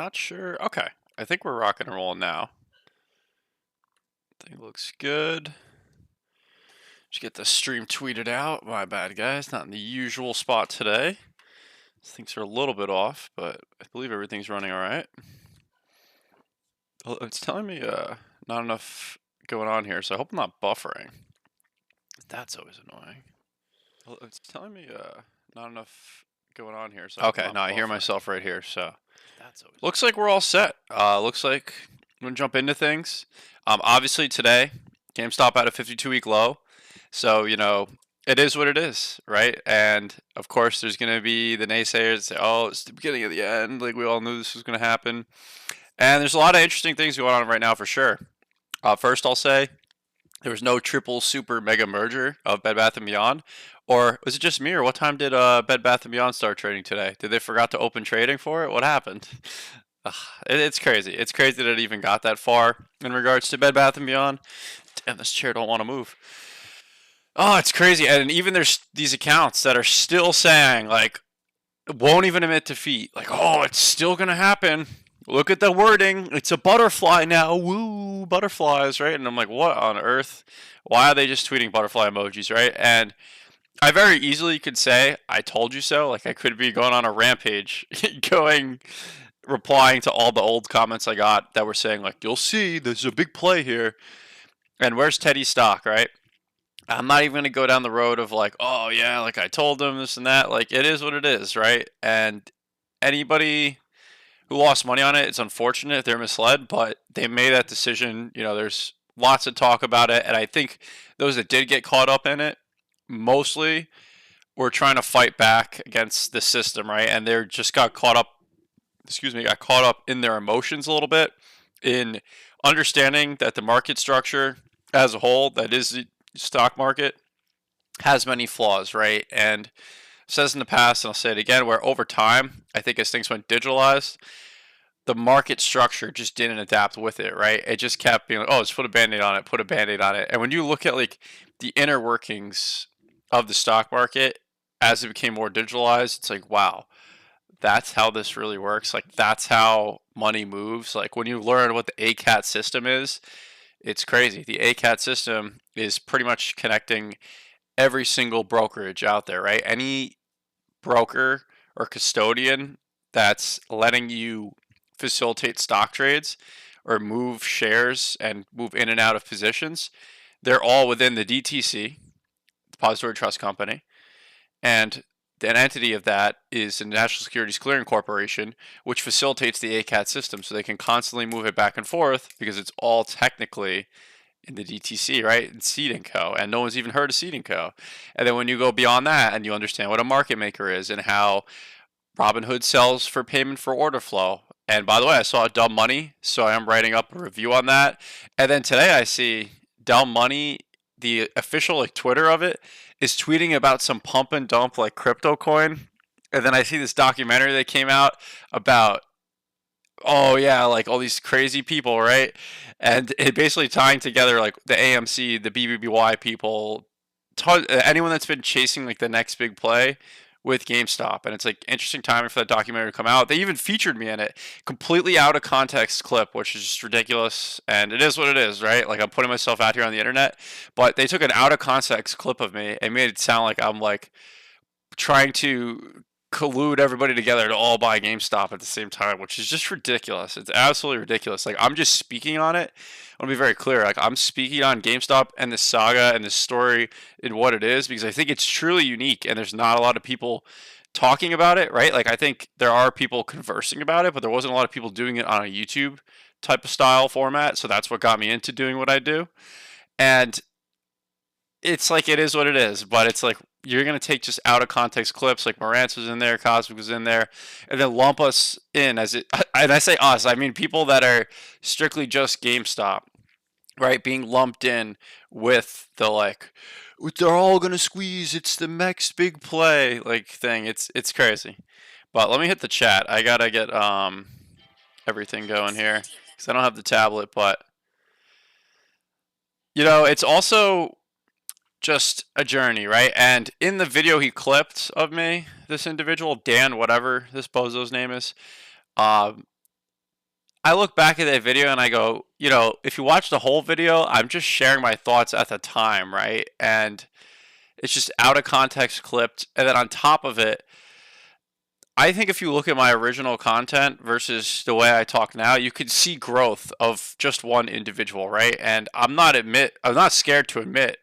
Not sure. Okay. I think we're rocking and rolling now. Thing looks good. Just get the stream tweeted out. My bad, guys. Not in the usual spot today. Things are a little bit off, but I believe everything's running all right. It's telling me not enough going on here, so I hope I'm not buffering. That's always annoying. It's telling me not enough going on here, so okay. Now I hear myself right here, so that's always looks like we're all set. Looks like I'm gonna jump into things. Obviously today, GameStop at a 52-week low, so it is what it is, right? And of course, there's gonna be the naysayers that say, "Oh, it's the beginning of the end." Like we all knew this was gonna happen. And there's a lot of interesting things going on right now for sure. First, I'll say there was no triple super mega merger of Bed Bath & Beyond. Or was it just me, or what time did Bed Bath & Beyond start trading today? Did they forgot to open trading for it? What happened? It's crazy. It's crazy that it even got that far in regards to Bed Bath & Beyond. Damn, this chair don't want to move. Oh, it's crazy. And even there's these accounts that are still saying, like, won't even admit defeat. Like, oh, it's still going to happen. Look at the wording. It's a butterfly now. Woo, butterflies, right? And I'm like, what on earth? Why are they just tweeting butterfly emojis, right? And I very easily could say, I told you so. Like, I could be going on a rampage, replying to all the old comments I got that were saying, like, you'll see, there's a big play here. And where's Teddy's stock, right? I'm not even going to go down the road of like, oh, yeah, like I told them this and that. Like, it is what it is, right? And anybody who lost money on it, it's unfortunate if they're misled, but they made that decision. There's lots of talk about it. And I think those that did get caught up in it, mostly were trying to fight back against the system, right? And they just got caught up in their emotions a little bit, in understanding that the market structure as a whole, that is the stock market, has many flaws, right? And says in the past, and I'll say it again, where over time, I think as things went digitalized, the market structure just didn't adapt with it, right? It just kept being like, oh, let's put a band-aid on it, put a band-aid on it. And when you look at like the inner workings of the stock market as it became more digitalized, it's like, wow, that's how this really works. Like, that's how money moves. Like, when you learn what the ACAT system is, it's crazy. The ACAT system is pretty much connecting every single brokerage out there, right? Any broker or custodian that's letting you facilitate stock trades or move shares and move in and out of positions, they're all within the DTC, Depository Trust Company, and an entity of that is the National Securities Clearing Corporation, which facilitates the ACAT system, so they can constantly move it back and forth because it's all technically in the DTC, right? In Seed & Co. And no one's even heard of Seed & Co. And then when you go beyond that and you understand what a market maker is and how Robinhood sells for payment for order flow. And by the way, I saw Dumb Money, so I am writing up a review on that. And then today I see Dumb Money, the official Twitter of it, is tweeting about some pump and dump crypto coin. And then I see this documentary that came out about, oh yeah, all these crazy people, right? And it basically tying together the AMC, the BBBY people, anyone that's been chasing the next big play with GameStop. And it's interesting timing for that documentary to come out. They even featured me in it. Completely out of context clip, which is just ridiculous. And it is what it is, right? I'm putting myself out here on the internet. But they took an out of context clip of me and made it sound like I'm trying to collude everybody together to all buy GameStop at the same time, which is just ridiculous. It's absolutely ridiculous. I'm just speaking on it. I want to be very clear. I'm speaking on GameStop and this saga and this story and what it is because I think it's truly unique and there's not a lot of people talking about it, right? I think there are people conversing about it, but there wasn't a lot of people doing it on a YouTube type of style format. So that's what got me into doing what I do. And it's it is what it is, but it's you're going to take just out of context clips Morantz was in there, Cosmic was in there, and then lump us in as it, and I say us, I mean people that are strictly just GameStop, right? Being lumped in with the they're all going to squeeze, it's the next big play thing. It's crazy. But let me hit the chat. I got to get everything going here because I don't have the tablet, but it's also just a journey, right? And in the video he clipped of me, this individual, Dan, whatever this bozo's name is, I look back at that video and I go, if you watch the whole video, I'm just sharing my thoughts at the time, right? And it's just out of context clipped. And then on top of it, I think if you look at my original content versus the way I talk now, you could see growth of just one individual, right? And I'm not scared to admit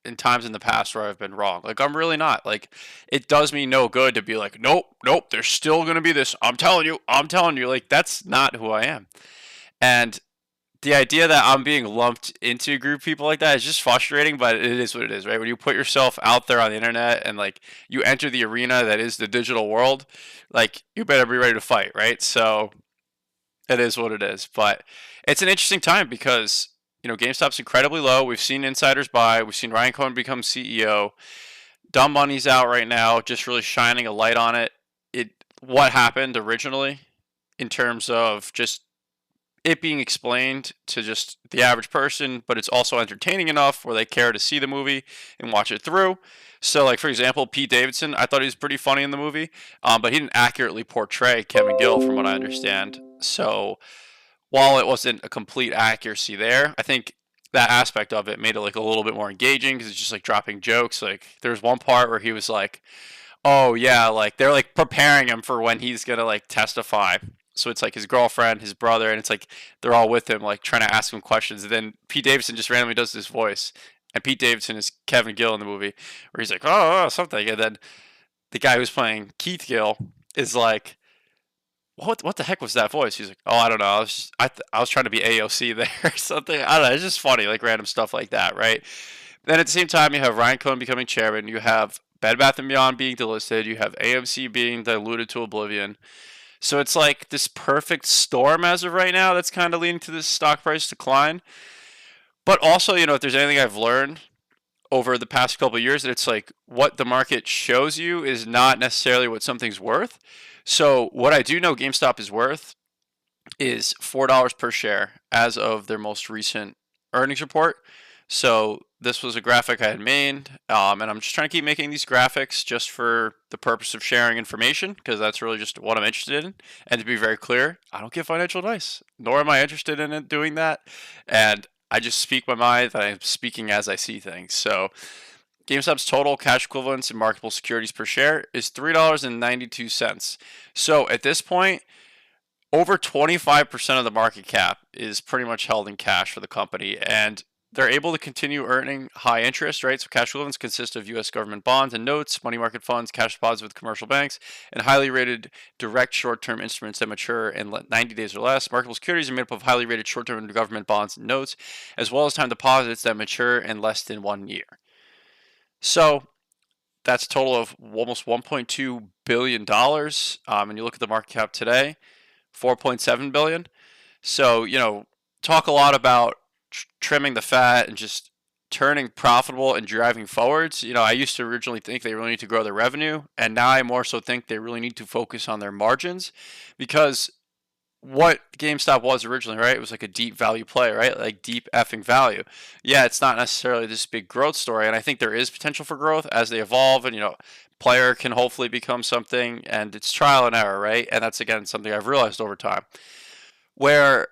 in times in the past where I've been wrong. Like I'm really not. Like it does me no good to be like, nope, nope, there's still gonna be this. I'm telling you, I'm telling you. Like that's not who I am. And the idea that I'm being lumped into a group of people like that is just frustrating, but it is what it is, right? When you put yourself out there on the internet and like you enter the arena that is the digital world, like you better be ready to fight, right? So it is what it is. But it's an interesting time because, GameStop's incredibly low. We've seen insiders buy, we've seen Ryan Cohen become CEO. Dumb money's out right now, just really shining a light on it. What happened originally in terms of just it being explained to just the average person, but it's also entertaining enough where they care to see the movie and watch it through. So, like for example, Pete Davidson, I thought he was pretty funny in the movie, but he didn't accurately portray Kevin Gill, from what I understand. So, while it wasn't a complete accuracy there, I think that aspect of it made it like a little bit more engaging because it's just like dropping jokes. Like there's one part where he was like, "Oh yeah," like they're like preparing him for when he's gonna like testify. So it's like his girlfriend, his brother, and it's like they're all with him, like trying to ask him questions. And then Pete Davidson just randomly does this voice, and Pete Davidson is Kevin Gill in the movie, where he's like, "Oh, something," and then the guy who's playing Keith Gill is like, what the heck was that voice? He's like, "Oh, I don't know. I was trying to be AOC there or something. I don't know. It's just funny, like random stuff like that, right?" Then at the same time, you have Ryan Cohen becoming chairman. You have Bed Bath and Beyond being delisted. You have AMC being diluted to oblivion. So it's like this perfect storm as of right now that's kind of leading to this stock price decline. But also, if there's anything I've learned over the past couple of years, that it's like what the market shows you is not necessarily what something's worth. So what I do know GameStop is worth is $4 per share as of their most recent earnings report. So this was a graphic I had made, and I'm just trying to keep making these graphics just for the purpose of sharing information because that's really just what I'm interested in. And to be very clear, I don't give financial advice, nor am I interested in it doing that. And I just speak my mind, and I'm speaking as I see things. So GameStop's total cash equivalents and marketable securities per share is $3.92. So at this point, over 25% of the market cap is pretty much held in cash for the company, and they're able to continue earning high interest, right? So cash equivalents consist of U.S. government bonds and notes, money market funds, cash deposits with commercial banks, and highly rated direct short-term instruments that mature in 90 days or less. Marketable securities are made up of highly rated short-term government bonds and notes, as well as time deposits that mature in less than 1 year. So that's a total of almost $1.2 billion. And you look at the market cap today, 4.7 billion. So, talk a lot about trimming the fat and just turning profitable and driving forwards. I used to originally think they really need to grow their revenue, and now I more so think they really need to focus on their margins because what GameStop was originally, right? It was like a deep value play, right? Like deep effing value. Yeah, it's not necessarily this big growth story, and I think there is potential for growth as they evolve, and player can hopefully become something, and it's trial and error, right? And that's again something I've realized over time. Where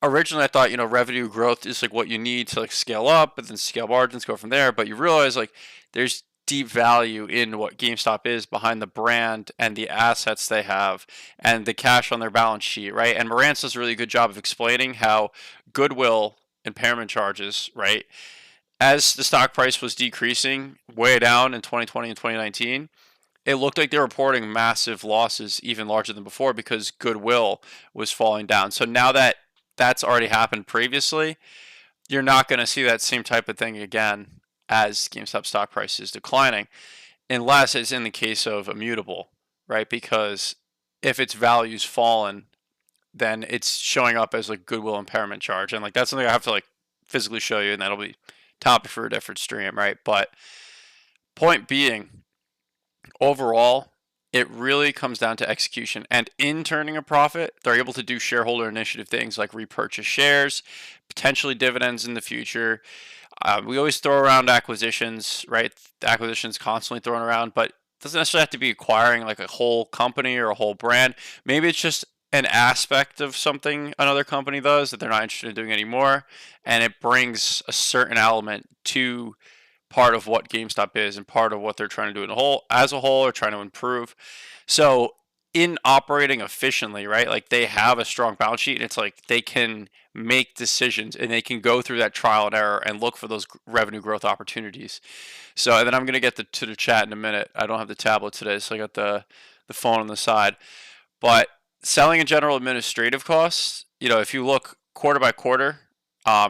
originally I thought, revenue growth is like what you need to like scale up, but then scale margins, go from there. But you realize like there's deep value in what GameStop is behind the brand and the assets they have and the cash on their balance sheet, right? And Morantz does a really good job of explaining how goodwill impairment charges, right? As the stock price was decreasing way down in 2020 and 2019, it looked like they were reporting massive losses, even larger than before, because goodwill was falling down. So now that that's already happened previously, you're not going to see that same type of thing again as GameStop stock price is declining, unless it's in the case of Immutable, right? Because if its value's fallen, then it's showing up as like goodwill impairment charge, and like that's something I have to like physically show you, and that'll be topic for a different stream, right? But point being, overall, it really comes down to execution. And in turning a profit, they're able to do shareholder initiative things like repurchase shares, potentially dividends in the future. We always throw around acquisitions, right? Acquisitions constantly thrown around, but it doesn't necessarily have to be acquiring like a whole company or a whole brand. Maybe it's just an aspect of something another company does that they're not interested in doing anymore, and it brings a certain element to part of what GameStop is and part of what they're trying to do in a whole as a whole or trying to improve. So in operating efficiently, right? Like they have a strong balance sheet and it's like they can make decisions and they can go through that trial and error and look for those revenue growth opportunities. So and then I'm going to get to the chat in a minute. I don't have the tablet today, so I got the phone on the side. But selling and general administrative costs, if you look quarter by quarter,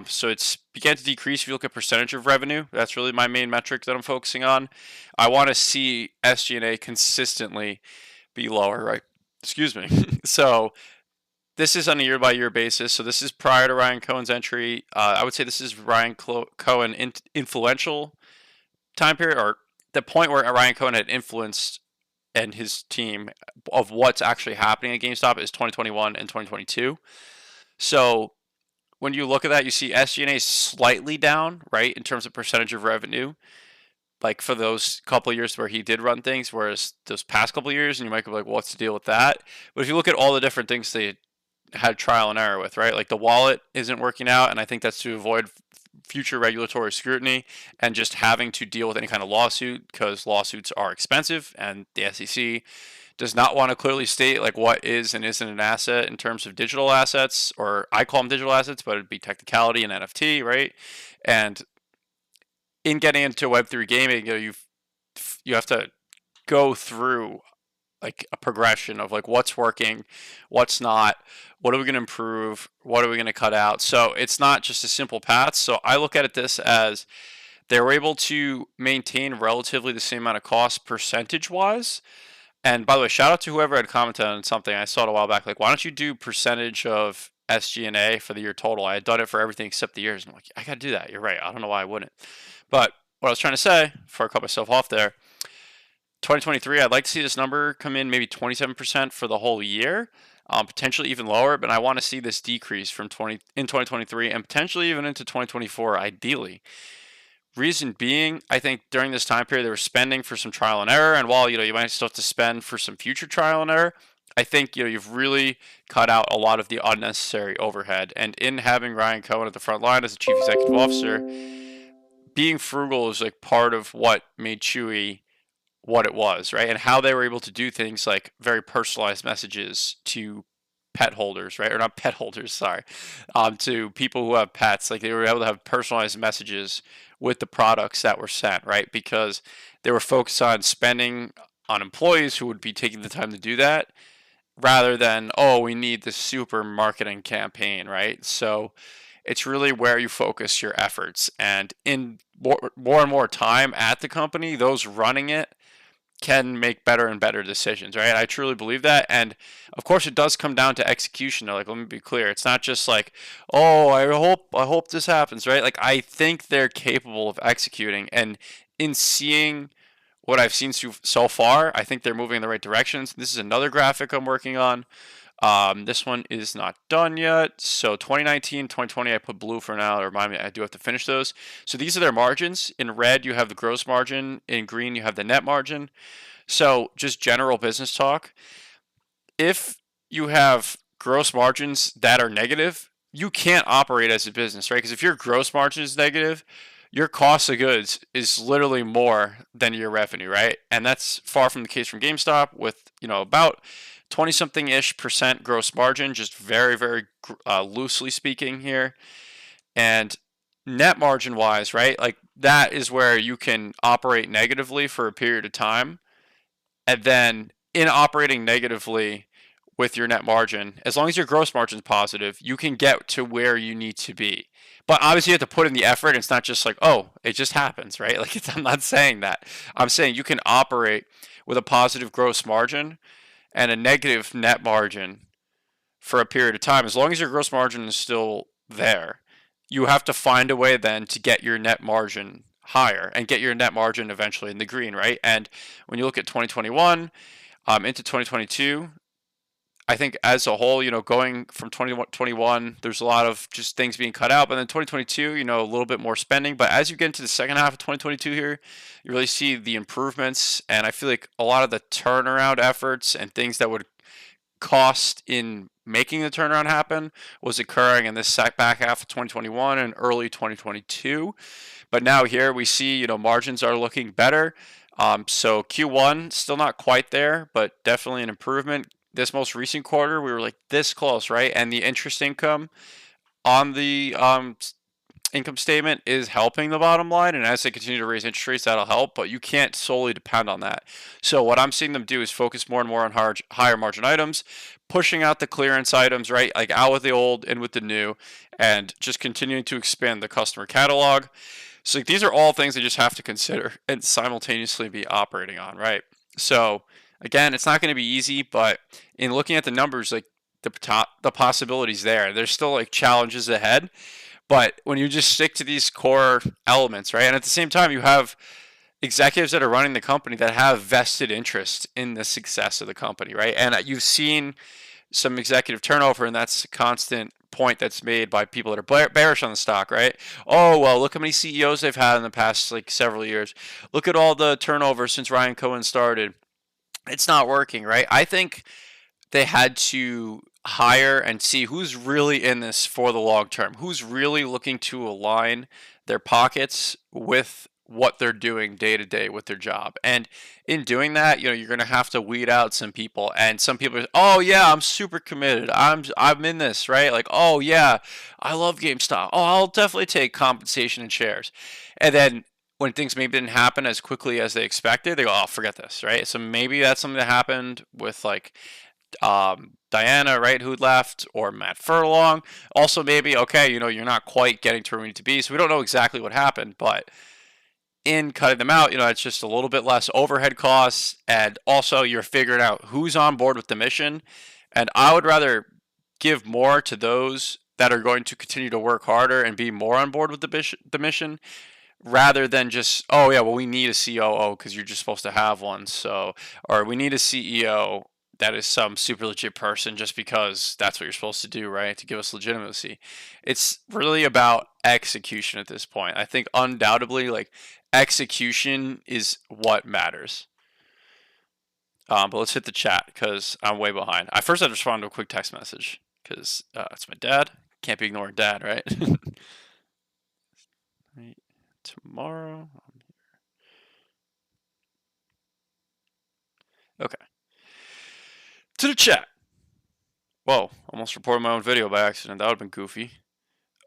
so it's began to decrease if you look at percentage of revenue. That's really my main metric that I'm focusing on. I want to see SG&A consistently be lower, right? Excuse me. So this is on a year by year basis. So this is prior to Ryan Cohen's entry. I would say this is Ryan Cohen influential time period, or the point where Ryan Cohen had influenced and his team of what's actually happening at GameStop is 2021 and 2022. So when you look at that, you see SG&A slightly down, right, in terms of percentage of revenue, like for those couple of years where he did run things, whereas those past couple of years, and you might be like, well, what's the deal with that? But if you look at all the different things they had trial and error with, right, like the wallet isn't working out, and I think that's to avoid future regulatory scrutiny and just having to deal with any kind of lawsuit because lawsuits are expensive and the SEC does not want to clearly state like what is and isn't an asset in terms of digital assets, or I call them digital assets, but it'd be technicality and NFT, right? And in getting into Web3 gaming, you have to go through like a progression of like what's working, what's not, what are we going to improve, what are we going to cut out. So it's not just a simple path. So I look at it this as they were able to maintain relatively the same amount of cost percentage wise. And by the way, shout out to whoever had commented on something I saw it a while back. Like, why don't you do percentage of SG&A for the year total? I had done it for everything except the years. And I'm like, I got to do that. You're right. I don't know why I wouldn't. But what I was trying to say, before I cut myself off there, 2023, I'd like to see this number come in maybe 27% for the whole year, potentially even lower. But I want to see this decrease from 2023 and potentially even into 2024, ideally. Reason being, I think during this time period they were spending for some trial and error, and while you might still have to spend for some future trial and error, I think you've really cut out a lot of the unnecessary overhead. And in having Ryan Cohen at the front line as the chief executive officer, being frugal is like part of what made Chewy what it was, right? And how they were able to do things like very personalized messages to pet holders, right? Or not pet holders, sorry, to people who have pets. Like they were able to have personalized messages with the products that were sent, right? Because they were focused on spending on employees who would be taking the time to do that rather than, oh, we need this super marketing campaign, right? So it's really where you focus your efforts. And in more and more time at the company, those running it can make better and better decisions, right? I truly believe that. And of course it does come down to execution. Like, let me be clear. It's not just like, oh, I hope this happens, right? Like I think they're capable of executing, and in seeing what I've seen so far, I think they're moving in the right directions. This is another graphic I'm working on. This one is not done yet. So 2019, 2020, I put blue for now to remind me I do have to finish those. So these are their margins. In red, you have the gross margin. In green, you have the net margin. So just general business talk. If you have gross margins that are negative, you can't operate as a business, right? Because if your gross margin is negative, your cost of goods is literally more than your revenue, right? And that's far from the case from GameStop with, about 20 something ish percent gross margin, just very, very loosely speaking here. And net margin wise, right? Like that is where you can operate negatively for a period of time. And then in operating negatively with your net margin, as long as your gross margin is positive, you can get to where you need to be. But obviously, you have to put in the effort. It's not just like, oh, it just happens, right? Like, I'm not saying that. I'm saying you can operate with a positive gross margin and a negative net margin for a period of time. As long as your gross margin is still there, you have to find a way then to get your net margin higher and get your net margin eventually in the green, right? And when you look at 2021 into 2022, I think as a whole, going from 2021, there's a lot of just things being cut out. But then 2022, a little bit more spending. But as you get into the second half of 2022 here, you really see the improvements. And I feel like a lot of the turnaround efforts and things that would cost in making the turnaround happen was occurring in this back half of 2021 and early 2022. But now here we see, margins are looking better. So Q1 still not quite there, but definitely an improvement. This most recent quarter, we were like this close, right? And the interest income on the income statement is helping the bottom line, and as they continue to raise interest rates, that'll help, but you can't solely depend on that. So what I'm seeing them do is focus more and more on higher margin items, pushing out the clearance items, right? Like out with the old, in with the new, and just continuing to expand the customer catalog. So these are all things they just have to consider and simultaneously be operating on, right? So again, it's not going to be easy, but in looking at the numbers, like the possibilities there, there's still like challenges ahead. But when you just stick to these core elements, right, and at the same time you have executives that are running the company that have vested interest in the success of the company, right, and you've seen some executive turnover, and that's a constant point that's made by people that are bearish on the stock, right? Oh, well, look how many CEOs they've had in the past like several years. Look at all the turnover since Ryan Cohen started. It's not working, right? I think they had to hire and see who's really in this for the long term, who's really looking to align their pockets with what they're doing day to day with their job. And in doing that, you're going to have to weed out some people. And some people are, oh yeah, I'm super committed. I'm in this, right? Like, oh yeah, I love GameStop. Oh, I'll definitely take compensation and shares. And then when things maybe didn't happen as quickly as they expected, they go, oh, forget this, right? So maybe that's something that happened with like Diana, right, who left, or Matt Furlong. Also, maybe, okay, you're not quite getting to where we need to be, so we don't know exactly what happened, but in cutting them out, it's just a little bit less overhead costs, and also you're figuring out who's on board with the mission. And I would rather give more to those that are going to continue to work harder and be more on board with the mission rather than just, oh yeah, well, we need a COO because you're just supposed to have one, so, or we need a CEO that is some super legit person just because that's what you're supposed to do, right? To give us legitimacy. It's really about execution at this point. I think undoubtedly, like, execution is what matters. But let's hit the chat because I'm way behind. I first had to respond to a quick text message because it's my dad. Can't be ignoring dad, right? Tomorrow. Okay. To the chat. Whoa, almost reported my own video by accident. That would have been goofy.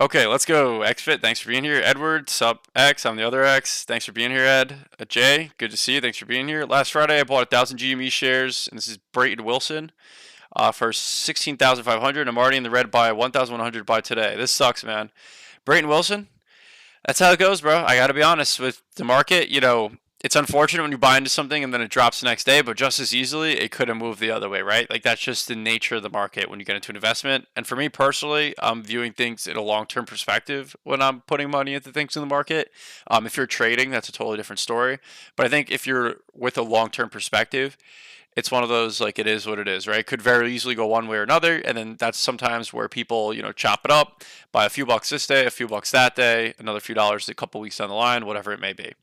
Okay, let's go. XFit, thanks for being here. Edward, sup X, I'm the other X. Thanks for being here, Ed. Jay, good to see you. Thanks for being here. Last Friday, I bought 1,000 GME shares, and this is Brayton Wilson for 16,500. I'm already in the red by 1,100 by today. This sucks, man. Brayton Wilson, that's how it goes, bro. I got to be honest with the market. It's unfortunate when you buy into something and then it drops the next day, but just as easily, it could have moved the other way, right? Like, that's just the nature of the market when you get into an investment. And for me personally, I'm viewing things in a long-term perspective when I'm putting money into things in the market. If you're trading, that's a totally different story. But I think if you're with a long-term perspective, it's one of those, like, it is what it is, right? It could very easily go one way or another, and then that's sometimes where people, chop it up, buy a few bucks this day, a few bucks that day, another few dollars a couple weeks down the line, whatever it may be.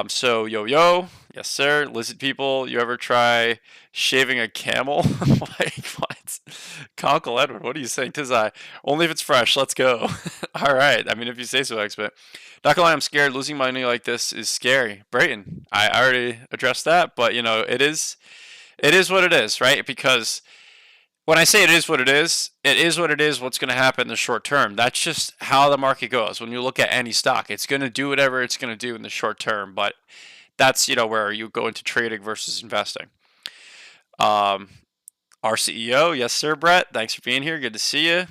So yo, yes sir, lizard people, you ever try shaving a camel? Like, what? Conkle Edward, what are you saying? Tis I. Only if it's fresh, let's go. Alright, I mean, if you say so, expert. Not gonna lie, I'm scared. Losing money like this is scary. Brayton, I already addressed that, but it is what it is, right? Because when I say it is what it is what it is, what's going to happen in the short term. That's just how the market goes. When you look at any stock, it's going to do whatever it's going to do in the short term, but that's, where you go into trading versus investing. Our CEO, yes sir, Brett, thanks for being here. Good to see you.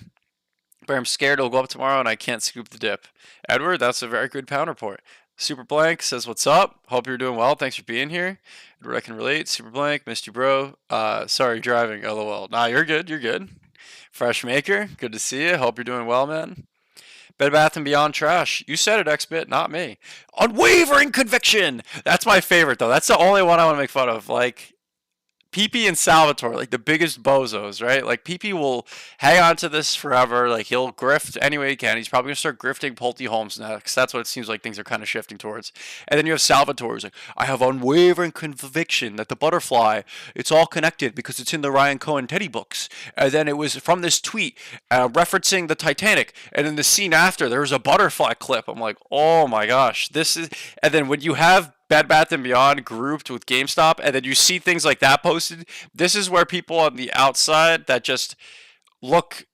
But I'm scared it'll go up tomorrow and I can't scoop the dip. Edward, that's a very good pound report. Super Blank says, what's up? Hope you're doing well. Thanks for being here. Edward, I can relate. Super Blank, missed you, bro. Sorry, driving. LOL. Nah, you're good. You're good. Fresh Maker, good to see you. Hope you're doing well, man. Bed Bath & Beyond trash. You said it, XBit, not me. Unwavering conviction. That's my favorite, though. That's the only one I want to make fun of. Like, PP and Salvatore, like the biggest bozos, right? Like PP will hang on to this forever. Like he'll grift any way he can. He's probably gonna start grifting Pulte Holmes next. That's what it seems like things are kind of shifting towards. And then you have Salvatore, who's like, I have unwavering conviction that the butterfly, it's all connected because it's in the Ryan Cohen Teddy books. And then it was from this tweet referencing the Titanic. And in the scene after, there was a butterfly clip. I'm like, oh my gosh, this is. And then when you have Bed Bath and Beyond grouped with GameStop, and then you see things like that posted. This is where people on the outside that just look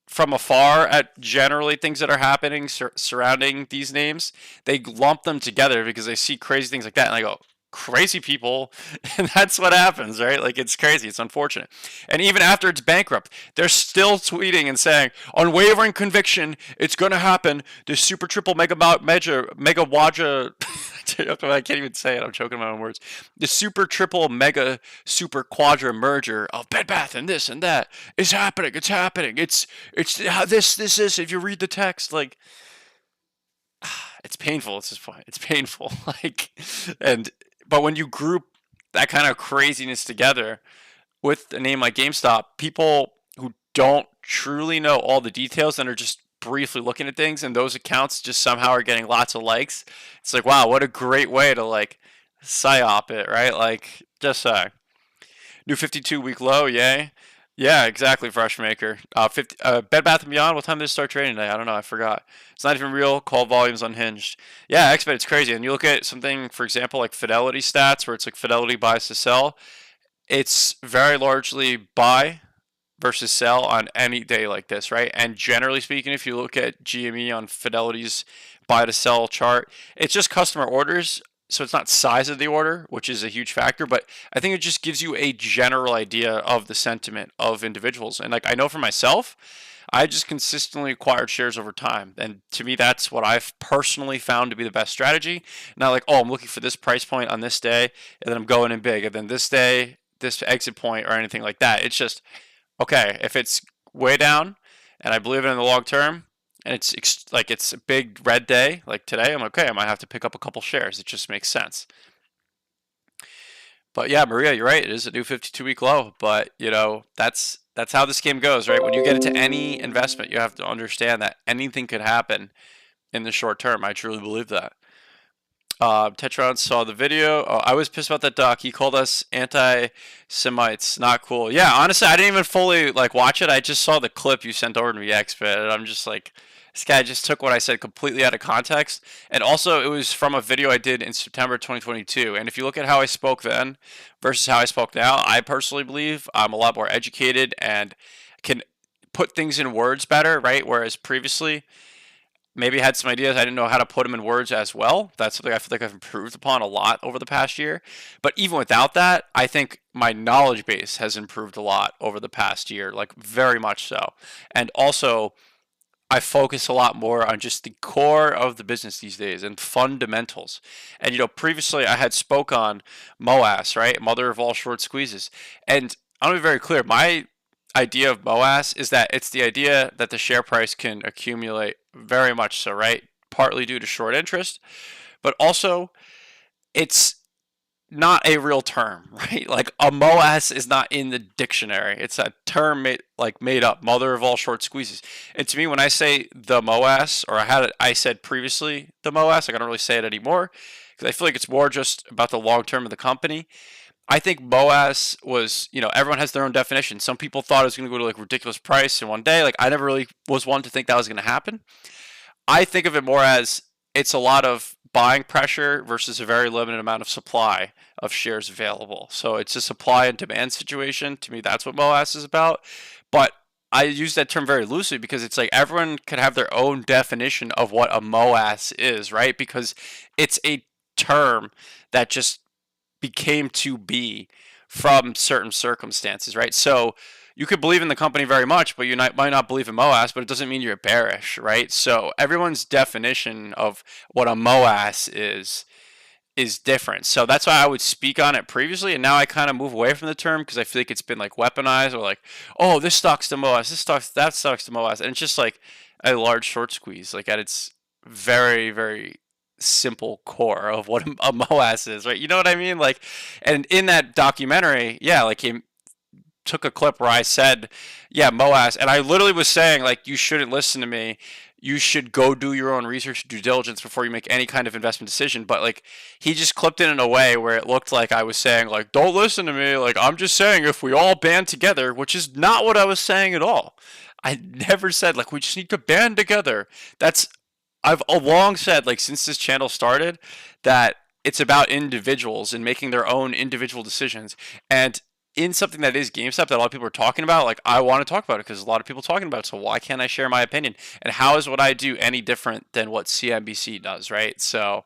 from afar at generally things that are happening surrounding these names, they lump them together because they see crazy things like that, and they go, crazy people, and that's what happens, right? Like it's crazy, it's unfortunate. And even after it's bankrupt, they're still tweeting and saying unwavering conviction, it's gonna happen, the super triple mega waja I can't even say it, I'm choking on my own words, the super triple mega super quadra merger of Bed Bath and this and that is happening, it's this if you read the text, like it's painful. It's just fine. It's painful. Like, and but when you group that kind of craziness together with a name like GameStop, people who don't truly know all the details and are just briefly looking at things, and those accounts just somehow are getting lots of likes. It's like, wow, what a great way to like psyop it, right? Like, just new 52-week low, yay. Yeah, exactly, Fresh Maker. 50, Bed Bath & Beyond, what time did they start trading today? I don't know, I forgot. It's not even real, call volumes unhinged. Yeah, XBET, it's crazy. And you look at something, for example, like Fidelity stats, where it's like Fidelity buys to sell. It's very largely buy versus sell on any day like this, right? And generally speaking, if you look at GME on Fidelity's buy to sell chart, it's just customer orders. So it's not size of the order, which is a huge factor, but I think it just gives you a general idea of the sentiment of individuals. And like I know for myself, I just consistently acquired shares over time. And to me, that's what I've personally found to be the best strategy. Not like, oh, I'm looking for this price point on this day, and then I'm going in big, and then this day, this exit point or anything like that. It's just, okay, if it's way down and I believe it in the long term, and like it's a big red day like today, I'm okay, I might have to pick up a couple shares. It just makes sense. But yeah, Maria, you're right. It is a new 52-week low, but you know that's how this game goes, right? When you get into any investment, you have to understand that anything could happen in the short term. I truly believe that. Tetron saw the video. Oh, I was pissed about that doc. He called us anti-Semites. Not cool. Yeah, honestly, I didn't even fully like watch it. I just saw the clip you sent over to me, XBit, and I'm just like, this guy just took what I said completely out of context. And also, it was from a video I did in September 2022. And if you look at how I spoke then versus how I spoke now, I personally believe I'm a lot more educated and can put things in words better, right? Whereas previously, maybe had some ideas. I didn't know how to put them in words as well. That's something I feel like I've improved upon a lot over the past year. But even without that, I think my knowledge base has improved a lot over the past year, like very much so. And also, I focus a lot more on just the core of the business these days and fundamentals. And, you know, previously I had spoke on MOAS, right? Mother of all short squeezes. And I want to be very clear. My idea of MOAS is that it's the idea that the share price can accumulate very much so, right? Partly due to short interest, but also it's not a real term, right? Like a MOAS is not in the dictionary. It's a term made up, mother of all short squeezes. And to me, when I say the MOAS, or I said previously the MOAS, like I don't really say it anymore because I feel like it's more just about the long term of the company. I think MOAS was, you know, everyone has their own definition. Some people thought it was going to go to like ridiculous price in one day. Like I never really was one to think that was going to happen. I think of it more as it's a lot of buying pressure versus a very limited amount of supply of shares available. So it's a supply and demand situation. To me, that's what MOAS is about. But I use that term very loosely because it's like everyone can have their own definition of what a MOAS is, right? Because it's a term that just became to be from certain circumstances, right? So you could believe in the company very much, but you might not believe in MOAS, but it doesn't mean you're bearish, right? So everyone's definition of what a MOAS is different. So that's why I would speak on it previously, and now I kind of move away from the term because I feel like it's been like weaponized or like, oh, this stock's the MOAS, that stock's the MOAS, and it's just like a large short squeeze, like at its very, very simple core of what a MOAS is, right? You know what I mean? Like, and in that documentary, yeah, like he took a clip where I said, yeah, MOAS, and I literally was saying, like, you shouldn't listen to me. You should go do your own research, due diligence before you make any kind of investment decision. But like, he just clipped it in a way where it looked like I was saying, like, don't listen to me. Like, I'm just saying if we all band together, which is not what I was saying at all. I never said like we just need to band together. That's I've long said, like, since this channel started, that it's about individuals and making their own individual decisions. And in something that is GameStop that a lot of people are talking about, like, I want to talk about it because a lot of people are talking about it. So why can't I share my opinion? And how is what I do any different than what CNBC does, right? So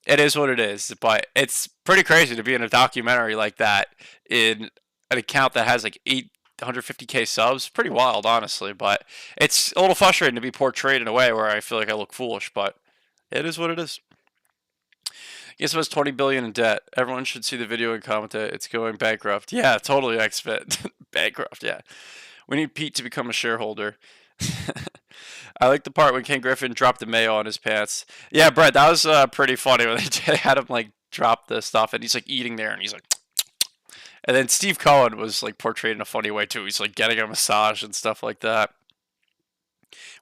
it is what it is. But it's pretty crazy to be in a documentary like that in an account that has like 850K subs. Pretty wild, honestly. But it's a little frustrating to be portrayed in a way where I feel like I look foolish. But it is what it is. GameStop has 20 billion in debt. Everyone should see the video and comment it. It's going bankrupt. Yeah, totally XFit. Bankrupt, yeah. We need Pete to become a shareholder. I like the part when Ken Griffin dropped the mayo on his pants. Yeah, Brett, that was pretty funny when they had him like drop the stuff and he's like eating there and he's like, and then Steve Cohen was like portrayed in a funny way too. He's like getting a massage and stuff like that.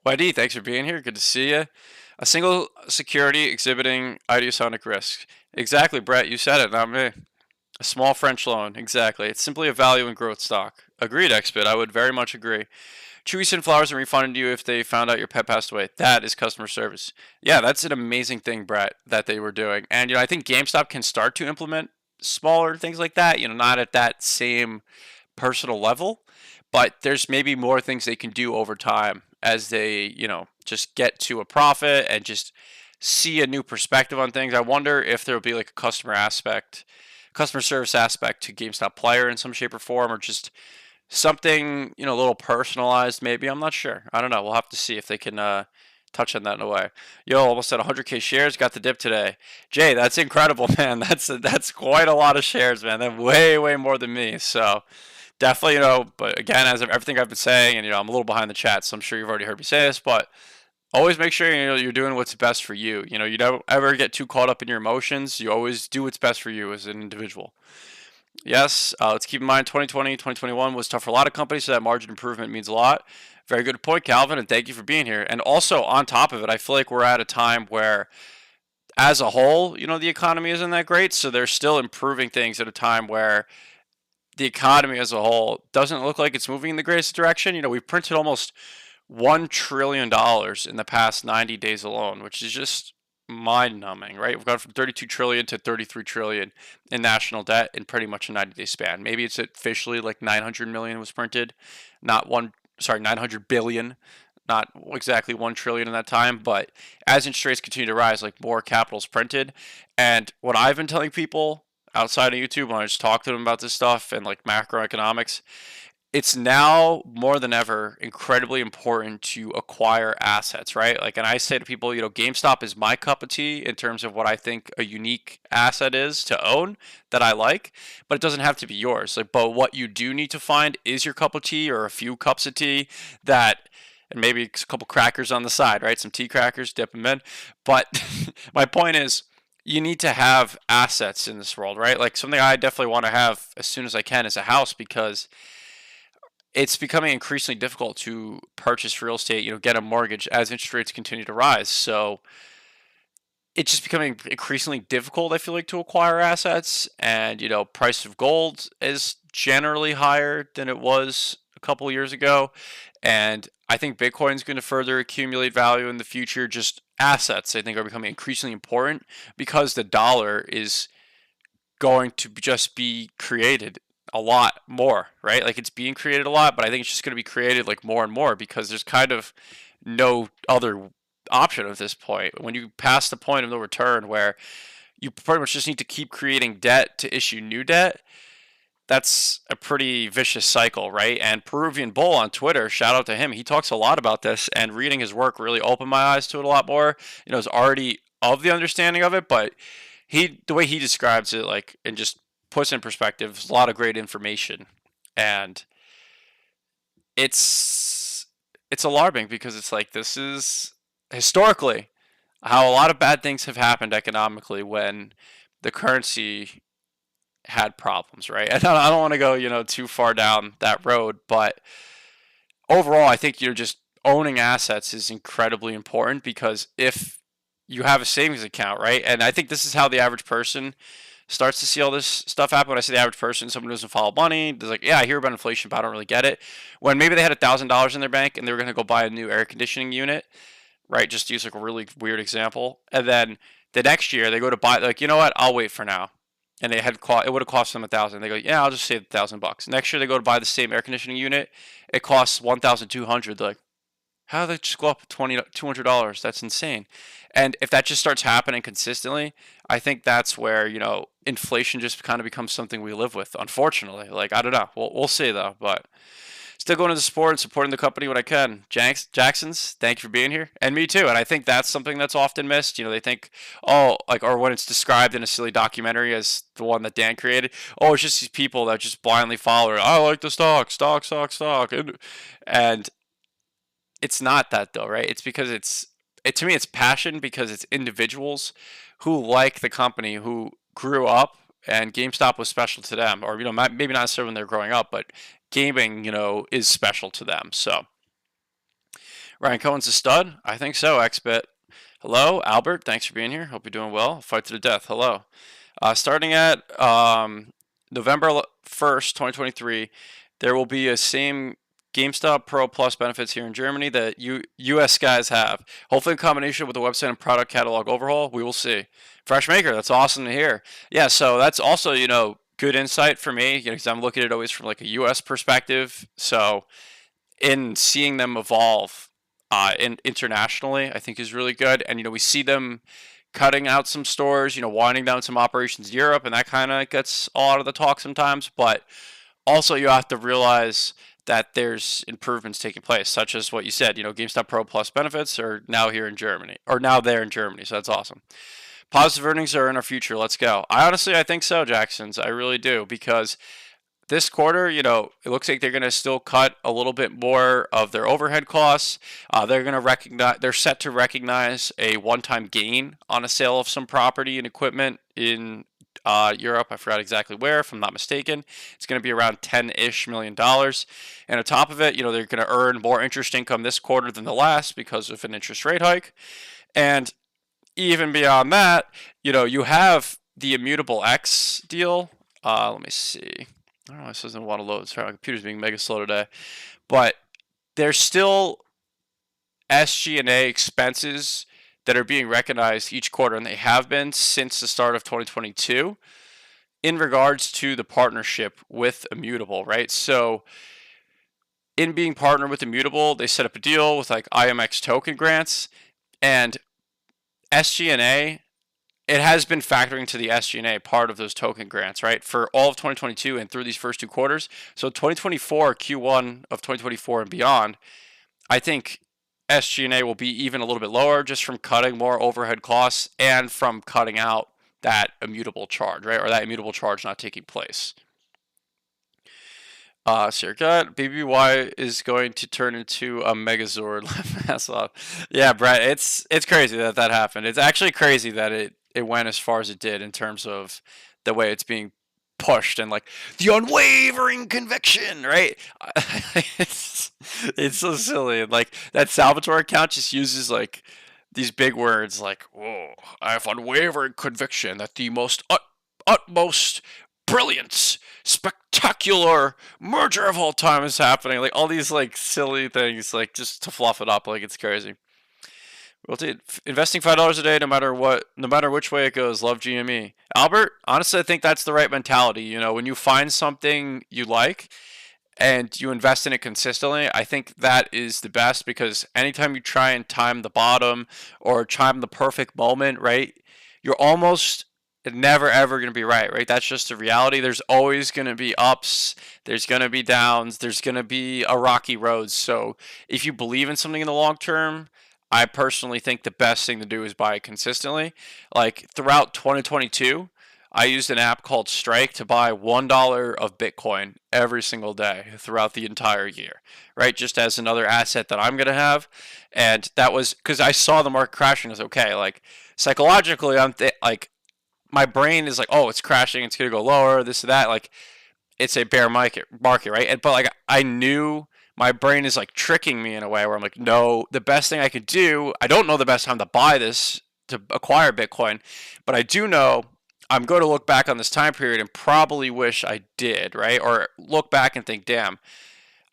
YD, thanks for being here. Good to see you. A single security exhibiting ideasonic risk. Exactly, Brett. You said it, not me. A small French loan. Exactly. It's simply a value and growth stock. Agreed, Expit. I would very much agree. Chewy sent flowers and refunded you if they found out your pet passed away. That is customer service. Yeah, that's an amazing thing, Brett, that they were doing. And I think GameStop can start to implement smaller things like that. Not at that same personal level, but there's maybe more things they can do over time as they, just get to a profit and just see a new perspective on things. I wonder if there'll be like a customer service aspect to GameStop Player in some shape or form, or just something, a little personalized maybe. I'm not sure. I don't know. We'll have to see if they can touch on that in a way. Yo, almost at 100K shares, got the dip today. Jay, that's incredible, man. That's quite a lot of shares, man. That's way more than me. So definitely, but again, as of everything I've been saying, and I'm a little behind the chat, so I'm sure you've already heard me say this, but always make sure you're doing what's best for you. You don't ever get too caught up in your emotions. You always do what's best for you as an individual. Yes, let's keep in mind 2020, 2021 was tough for a lot of companies, so that margin improvement means a lot. Very good point, Calvin, and thank you for being here. And also, on top of it, I feel like we're at a time where, as a whole, the economy isn't that great, so they're still improving things at a time where the economy as a whole doesn't look like it's moving in the greatest direction. We've printed almost $1 trillion in the past 90 days alone, which is just mind-numbing, right? We've gone from 32 trillion to 33 trillion in national debt in pretty much a 90-day span. Maybe it's officially like 900 million was printed, 900 billion, not exactly 1 trillion in that time, but as interest rates continue to rise, like, more capital is printed. And what I've been telling people outside of YouTube when I just talk to them about this stuff and like macroeconomics, it's now more than ever incredibly important to acquire assets, right? Like, and I say to people, GameStop is my cup of tea in terms of what I think a unique asset is to own that I like, but it doesn't have to be yours. Like, but what you do need to find is your cup of tea or a few cups of tea that, and maybe a couple crackers on the side, right? Some tea crackers, dip them in. But my point is, you need to have assets in this world, right? Like, something I definitely want to have as soon as I can is a house, because it's becoming increasingly difficult to purchase real estate, get a mortgage as interest rates continue to rise. So it's just becoming increasingly difficult, I feel like, to acquire assets. And, price of gold is generally higher than it was a couple of years ago. And I think Bitcoin is going to further accumulate value in the future. Just assets, I think, are becoming increasingly important because the dollar is going to just be created a lot more, right? Like, it's being created a lot, but I think it's just going to be created like more and more because there's kind of no other option at this point. When you pass the point of no return where you pretty much just need to keep creating debt to issue new debt, that's a pretty vicious cycle, right? And Peruvian Bull on Twitter, shout out to him. He talks a lot about this, and reading his work really opened my eyes to it a lot more. Is already of the understanding of it, but the way he describes it, like, and just puts in perspective, a lot of great information. And it's alarming because it's like, this is historically how a lot of bad things have happened economically when the currency had problems, right? And I don't want to go, too far down that road, but overall, I think you're just owning assets is incredibly important because if you have a savings account, right? And I think this is how the average person starts to see all this stuff happen. When I say the average person, someone who doesn't follow money, they're like, yeah, I hear about inflation, but I don't really get it. When maybe they had $1,000 in their bank and they were going to go buy a new air conditioning unit, right? Just to use like a really weird example. And then the next year they go to buy, like, you know what? I'll wait for now. And it would have cost them 1,000. They go, yeah, I'll just save $1,000. Next year they go to buy the same air conditioning unit. It costs 1,200. They're like, how did they just go up $200? That's insane. And if that just starts happening consistently, I think that's where inflation just kind of becomes something we live with. Unfortunately, like I don't know. We'll see though, but still going to the sport and supporting the company when I can. Jackson's, thank you for being here. And me too. And I think that's something that's often missed. They think, oh, like, or when it's described in a silly documentary as the one that Dan created, oh, it's just these people that just blindly follow it. I like the stock. And it's not that though, right? It's because to me, it's passion because it's individuals who like the company, who grew up and GameStop was special to them, or maybe not necessarily when they're growing up, but gaming, is special to them. So Ryan Cohen's a stud. I think so. XBit. Hello, Albert. Thanks for being here. Hope you're doing well. Fight to the death. Hello. Starting at November 1st, 2023, there will be a same GameStop Pro Plus benefits here in Germany that US guys have. Hopefully in combination with the website and product catalog overhaul, we will see. Fresh Maker, that's awesome to hear. Yeah, so that's also, good insight for me, because I'm looking at it always from like a US perspective. So in seeing them evolve internationally, I think is really good. And, we see them cutting out some stores, winding down some operations in Europe, and that kind of gets a lot of the talk sometimes. But also you have to realize that there's improvements taking place, such as what you said, GameStop Pro Plus benefits are now here in Germany, or now there in Germany, so that's awesome. Positive earnings are in our future. Let's go. I think so, Jacksons. I really do, because this quarter, it looks like they're going to still cut a little bit more of their overhead costs. They're set to recognize a one-time gain on a sale of some property and equipment in Europe. I forgot exactly where, if I'm not mistaken. It's going to be around $10-ish million. And on top of it, they're going to earn more interest income this quarter than the last because of an interest rate hike. And even beyond that, you have the Immutable X deal. Let me see. I don't know, this doesn't want to load. Sorry, my computer's being mega slow today. But there's still SG&A expenses that are being recognized each quarter, and they have been since the start of 2022 in regards to the partnership with Immutable, right? So in being partnered with Immutable, they set up a deal with like IMX token grants, and SG&A, it has been factoring to the SG&A part of those token grants, right, for all of 2022 and through these first two quarters. So 2024, Q1 of 2024 and beyond, I think SG&A will be even a little bit lower just from cutting more overhead costs and from cutting out that immutable charge, right, or that immutable charge not taking place. Sirka, BBY is going to turn into a Megazord. Yeah, Brett, it's crazy that happened. It's actually crazy that it went as far as it did in terms of the way it's being pushed and like the unwavering conviction, right? It's so silly. And like that Salvatore account just uses like these big words like, "Whoa, I have unwavering conviction that the most utmost brilliant, spectacular merger of all time is happening." Like all these like silly things, like just to fluff it up, like it's crazy. Well, dude, investing $5 a day, no matter which way it goes. Love GME. Albert, honestly, I think that's the right mentality. When you find something you like and you invest in it consistently, I think that is the best, because anytime you try and time the bottom or time the perfect moment, right, you're almost never ever going to be right? That's just the reality. There's always going to be ups, there's going to be downs, there's going to be a rocky road. So if you believe in something in the long term, I personally think the best thing to do is buy it consistently. Like throughout 2022, I used an app called Strike to buy $1 of Bitcoin every single day throughout the entire year, right? Just as another asset that I'm gonna have, and that was because I saw the market crashing. It's okay, like psychologically, like my brain is like, oh, it's crashing, it's gonna go lower, this and that, like it's a bear market, right? And but like I knew my brain is like tricking me in a way where I'm like, no, the best thing I could do, I don't know the best time to buy this to acquire Bitcoin, but I do know I'm going to look back on this time period and probably wish I did, right? Or look back and think, damn,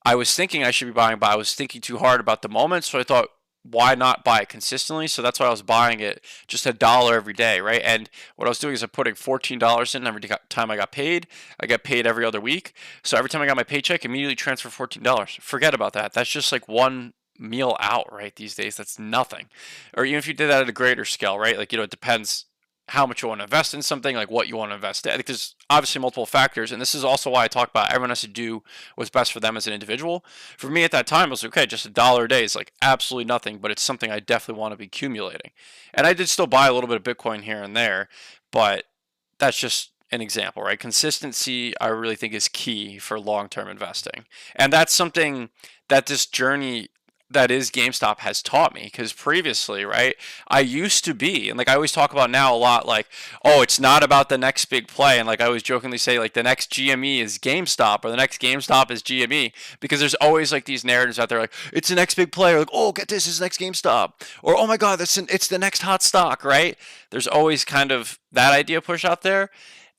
I was thinking I should be buying, but I was thinking too hard about the moment. So I thought, why not buy it consistently? So that's why I was buying it just $1 every day, right? And what I was doing is I'm putting $14 in every time I got paid. I get paid every other week. So every time I got my paycheck, immediately transfer $14. Forget about that. That's just like one meal out, right? These days, that's nothing. Or even if you did that at a greater scale, right? Like, it depends how much you want to invest in something, like what you want to invest in. I think there's obviously multiple factors, and this is also why I talk about everyone has to do what's best for them as an individual. For me at that time, I was like, okay, just $1 a day is like absolutely nothing, but it's something I definitely want to be accumulating. And I did still buy a little bit of Bitcoin here and there, but that's just an example, right? Consistency, I really think, is key for long-term investing, and that's something that this journey that is GameStop has taught me, because previously, right, I used to be, and like I always talk about now a lot, like, oh, it's not about the next big play, and like I always jokingly say, like, the next GME is GameStop, or the next GameStop is GME, because there's always like these narratives out there, like, it's the next big play, or like, oh, get this, it's the next GameStop, or oh my God, it's the next hot stock, right? There's always kind of that idea push out there,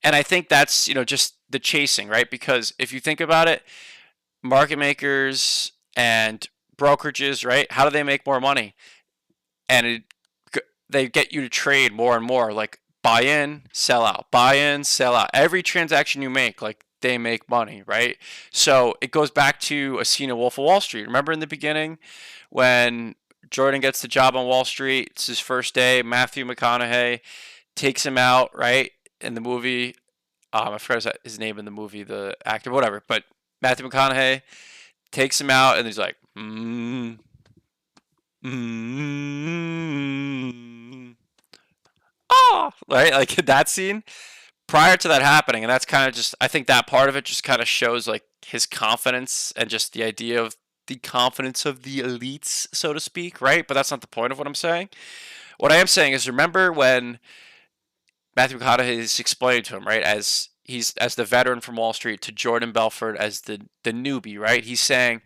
and I think that's just the chasing, right? Because if you think about it, market makers and brokerages, right? How do they make more money? And they get you to trade more and more, like buy in, sell out, buy in, sell out. Every transaction you make, like they make money, right? So it goes back to a scene of Wolf of Wall Street. Remember in the beginning when Jordan gets the job on Wall Street? It's his first day. Matthew McConaughey takes him out, right? In the movie, I forgot his name in the movie, the actor, whatever. But Matthew McConaughey takes him out, and he's like, right, like that scene. Prior to that happening, and that's kind of just, I think that part of it just kind of shows like his confidence and just the idea of the confidence of the elites, so to speak, right? But that's not the point of what I'm saying. What I am saying is, remember when Matthew McConaughey is explained to him, right, as the veteran from Wall Street, to Jordan Belfort as the newbie, right? He's saying,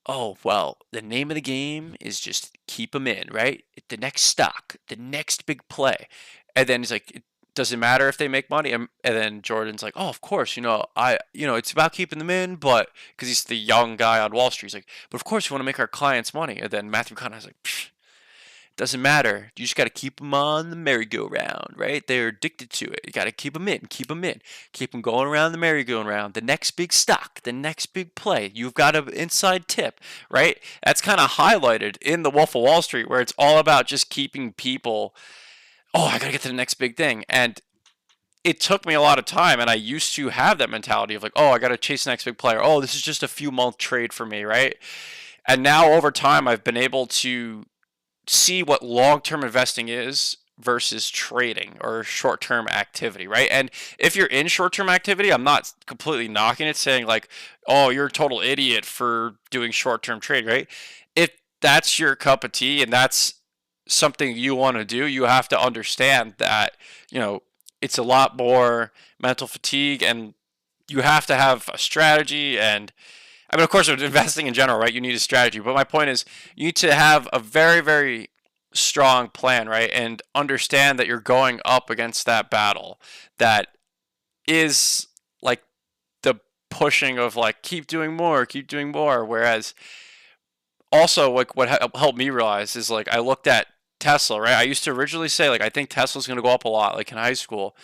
oh, well, the name of the game is just keep them in, right? The next stock, the next big play. And then he's like, it doesn't matter if they make money. And then Jordan's like, oh, of course, it's about keeping them in, but because he's the young guy on Wall Street, he's like, but of course, we want to make our clients money. And then Matthew McConaughey's like, psh, doesn't matter. You just got to keep them on the merry-go-round, right? They're addicted to it. You got to keep them in, keep them in, keep them going around the merry-go-round. The next big stock, the next big play. You've got an inside tip, right? That's kind of highlighted in The Wolf of Wall Street, where it's all about just keeping people, oh, I got to get to the next big thing. And it took me a lot of time, and I used to have that mentality of like, oh, I got to chase the next big player. Oh, this is just a few month trade for me, right? And now over time, I've been able to see what long-term investing is versus trading or short-term activity, right? And if you're in short-term activity, I'm not completely knocking it, saying like, oh, you're a total idiot for doing short-term trading, right? If that's your cup of tea and that's something you want to do, you have to understand that, it's a lot more mental fatigue, and you have to have a strategy. And I mean, of course, with investing in general, right, you need a strategy. But my point is, you need to have a very, very strong plan, right? And understand that you're going up against that battle that is like the pushing of like, keep doing more, keep doing more. Whereas also, like, what helped me realize is like, I looked at Tesla, right? I used to originally say, like, I think Tesla's going to go up a lot, like in high school.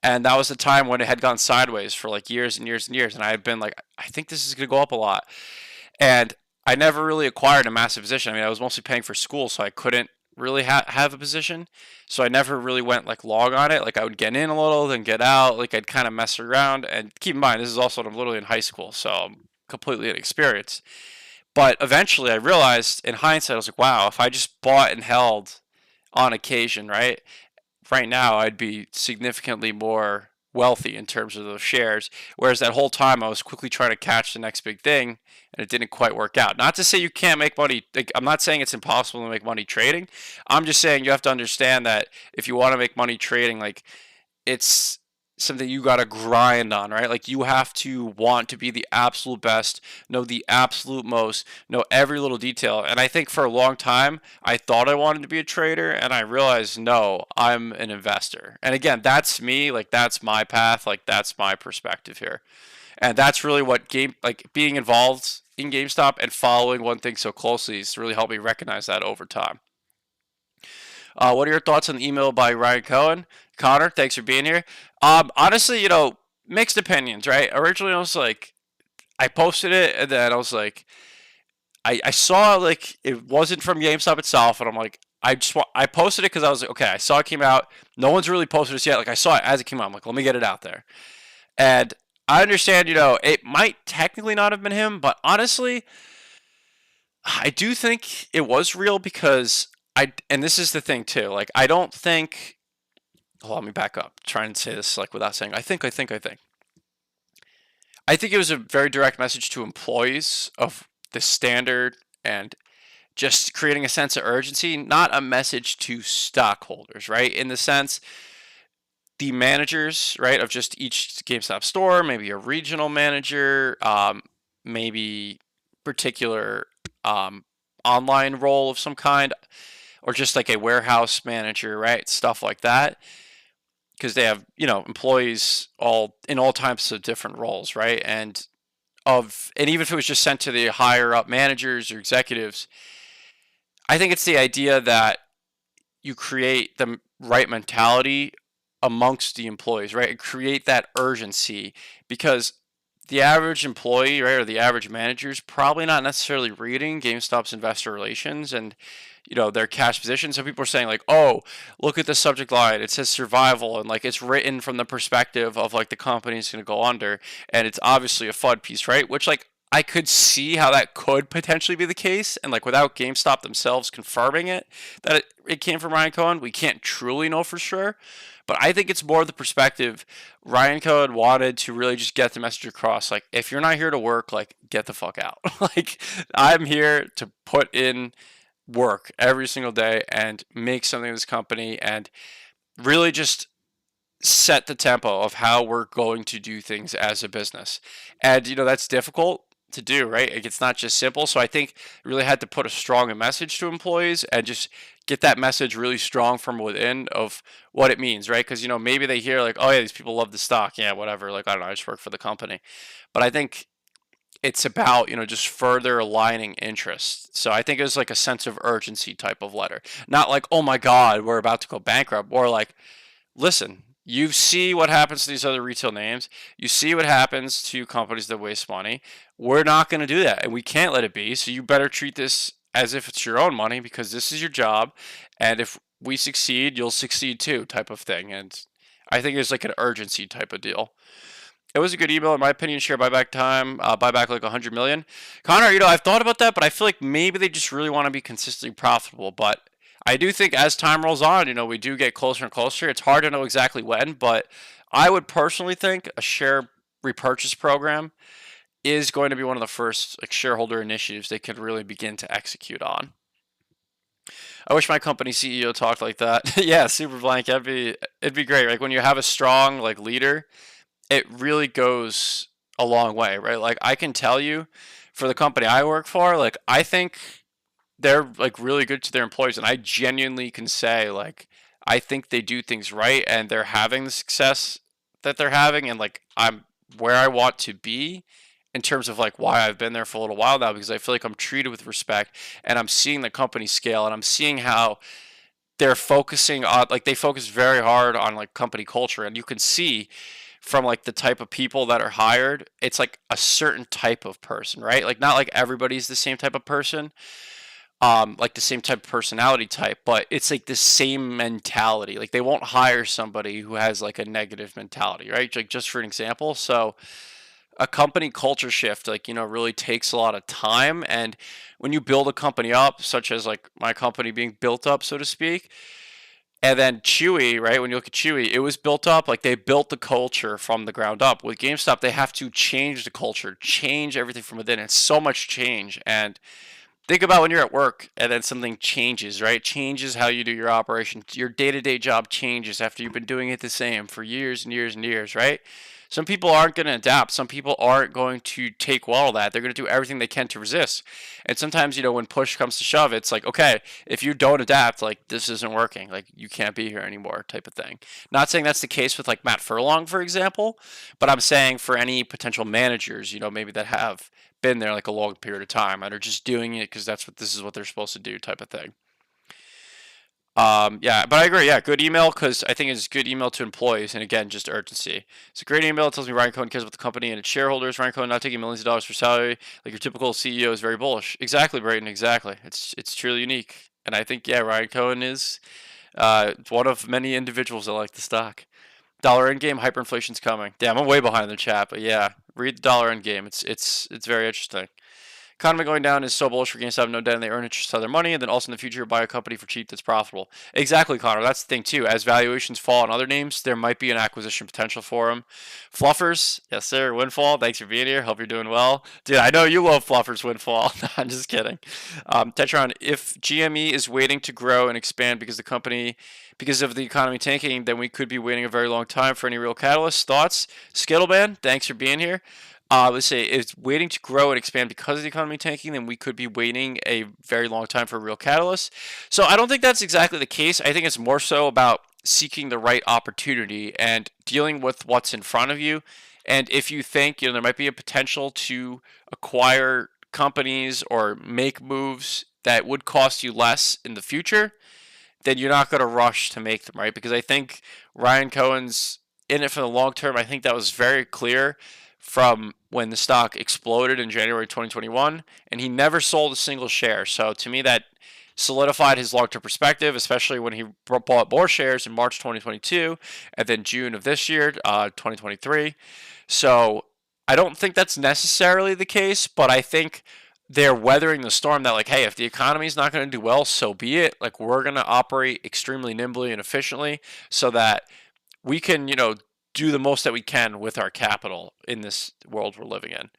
And that was the time when it had gone sideways for like years and years and years. And I had been like, I think this is going to go up a lot. And I never really acquired a massive position. I mean, I was mostly paying for school, so I couldn't really have a position. So I never really went like long on it. Like I would get in a little, then get out. Like I'd kind of mess around. And keep in mind, this is also when I'm literally in high school, so I'm completely inexperienced. But eventually I realized in hindsight, I was like, wow, if I just bought and held on occasion, right? right now I'd be significantly more wealthy in terms of those shares. Whereas that whole time I was quickly trying to catch the next big thing and it didn't quite work out. Not to say you can't make money. Like, I'm not saying it's impossible to make money trading. I'm just saying you have to understand that if you want to make money trading, like it's something you got to grind on, right? Like you have to want to be the absolute best, know the absolute most, know every little detail. And I think for a long time, I thought I wanted to be a trader and I realized no, I'm an investor. And again, that's me, like that's my path, like that's my perspective here. And that's really what being involved in GameStop and following one thing so closely has really helped me recognize that over time. What are your thoughts on the email by Ryan Cohen? Connor, thanks for being here. Honestly, mixed opinions, right? Originally, I was like, I posted it, and then I was like, I saw like it wasn't from GameStop itself, and I'm like, I posted it because I was like, okay, I saw it came out. No one's really posted this yet. Like I saw it as it came out. I'm like, let me get it out there. And I understand, it might technically not have been him, but honestly, I do think it was real because and this is the thing too. Like, I don't think. Hold on, let me back up. Try and say this like without saying I think. I think it was a very direct message to employees of the standard and just creating a sense of urgency, not a message to stockholders, right? In the sense, the managers, right, of just each GameStop store, maybe a regional manager, maybe particular online role of some kind, or just like a warehouse manager, right? Stuff like that. Because they have, employees in all types of different roles, right? And even if it was just sent to the higher up managers or executives, I think it's the idea that you create the right mentality amongst the employees, right? And create that urgency because the average employee, right, or the average manager is probably not necessarily reading GameStop's investor relations and their cash position. So people are saying like, oh, look at the subject line. It says survival, and like it's written from the perspective of like the company is going to go under, and it's obviously a FUD piece, right? Which like I could see how that could potentially be the case, and like without GameStop themselves confirming it that it came from Ryan Cohen, we can't truly know for sure. But I think it's more the perspective Ryan Cohen wanted to really just get the message across. Like, if you're not here to work, like, get the fuck out. Like, I'm here to put in work every single day and make something of this company and really just set the tempo of how we're going to do things as a business. And, that's difficult to do, right? Like, it's not just simple. So I think really had to put a strong message to employees and just get that message really strong from within of what it means, right? Because, maybe they hear like, oh yeah, these people love the stock. Yeah, whatever. Like, I don't know, I just work for the company. But I think it's about, just further aligning interests. So I think it was like a sense of urgency type of letter. Not like, oh my God, we're about to go bankrupt. Or like, listen, you see what happens to these other retail names. You see what happens to companies that waste money. We're not going to do that, and we can't let it be. So you better treat this as if it's your own money because this is your job. And if we succeed, you'll succeed too, type of thing. And I think it's like an urgency type of deal. It was a good email, in my opinion. Share buyback time, buyback like 100 million. Connor, I've thought about that, but I feel like maybe they just really want to be consistently profitable. But I do think as time rolls on, we do get closer and closer. It's hard to know exactly when, but I would personally think a share repurchase program is going to be one of the first like shareholder initiatives they can really begin to execute on. I wish my company CEO talked like that. Yeah, super blank. It'd be great. Like when you have a strong like leader, it really goes a long way, right? Like I can tell you for the company I work for, like I think they're like really good to their employees and I genuinely can say like I think they do things right and they're having the success that they're having and like I'm where I want to be in terms of like why I've been there for a little while now because I feel like I'm treated with respect and I'm seeing the company scale and I'm seeing how they're focusing on like they focus very hard on like company culture and you can see from like the type of people that are hired it's like a certain type of person, right? Like not like everybody's the same type of person, like the same type of personality type, but it's like the same mentality. Like they won't hire somebody who has like a negative mentality, right? Like just for an example, so a company culture shift like really takes a lot of time, and when you build a company up such as like my company being built up so to speak, And then Chewy, right? When you look at Chewy, it was built up like they built the culture from the ground up. With GameStop, they have to change the culture, change everything from within. It's so much change. And think about when you're at work and then something changes, right? Changes how you do your operation. Your day to day job changes after you've been doing it the same for years and years and years, right? Some people aren't going to adapt. Some people aren't going to take well to that. They're going to do everything they can to resist. And sometimes, when push comes to shove, it's like, okay, if you don't adapt, like this isn't working. Like you can't be here anymore, type of thing. Not saying that's the case with like Matt Furlong, for example, but I'm saying for any potential managers, maybe that have been there like a long period of time and are just doing it because this is what they're supposed to do, type of thing. Yeah, but I agree. Yeah, good email because I think it's good email to employees, and again, just urgency. It's a great email. It tells me Ryan Cohen cares about the company and its shareholders. Ryan Cohen not taking millions of dollars for salary like your typical CEO is very bullish. Exactly, Brayton. Exactly. It's truly unique, and I think Ryan Cohen is one of many individuals that like the stock. Dollar end game, hyperinflation's coming. Damn, I'm way behind in the chat, but yeah, read the dollar end game. It's very interesting. Economy going down is so bullish for GameStop, no doubt, and they earn interest on their money, and then also in the future buy a company for cheap that's profitable. Exactly, Connor. That's the thing too. As valuations fall on other names, there might be an acquisition potential for them. Fluffers, yes sir. Windfall, thanks for being here. Hope you're doing well, dude. I know you love Fluffers Windfall. I'm just kidding. Tetron, if GME is waiting to grow and expand because of the economy tanking, then we could be waiting a very long time for any real catalyst. Thoughts? Skittleman, thanks for being here. Let's say it's waiting to grow and expand because of the economy tanking, then we could be waiting a very long time for a real catalyst. So I don't think that's exactly the case. I think it's more so about seeking the right opportunity and dealing with what's in front of you. And if you think there might be a potential to acquire companies or make moves that would cost you less in the future, then you're not going to rush to make them, right? Because I think Ryan Cohen's in it for the long term. I think that was very clear from when the stock exploded in January 2021, and he never sold a single share. So to me, that solidified his long-term perspective, especially when he bought more shares in March 2022 and then June of this year, 2023. So I don't think that's necessarily the case, but I think they're weathering the storm that like, hey, if the economy is not going to do well, so be it. Like we're going to operate extremely nimbly and efficiently so that we can, do the most that we can with our capital in this world we're living in.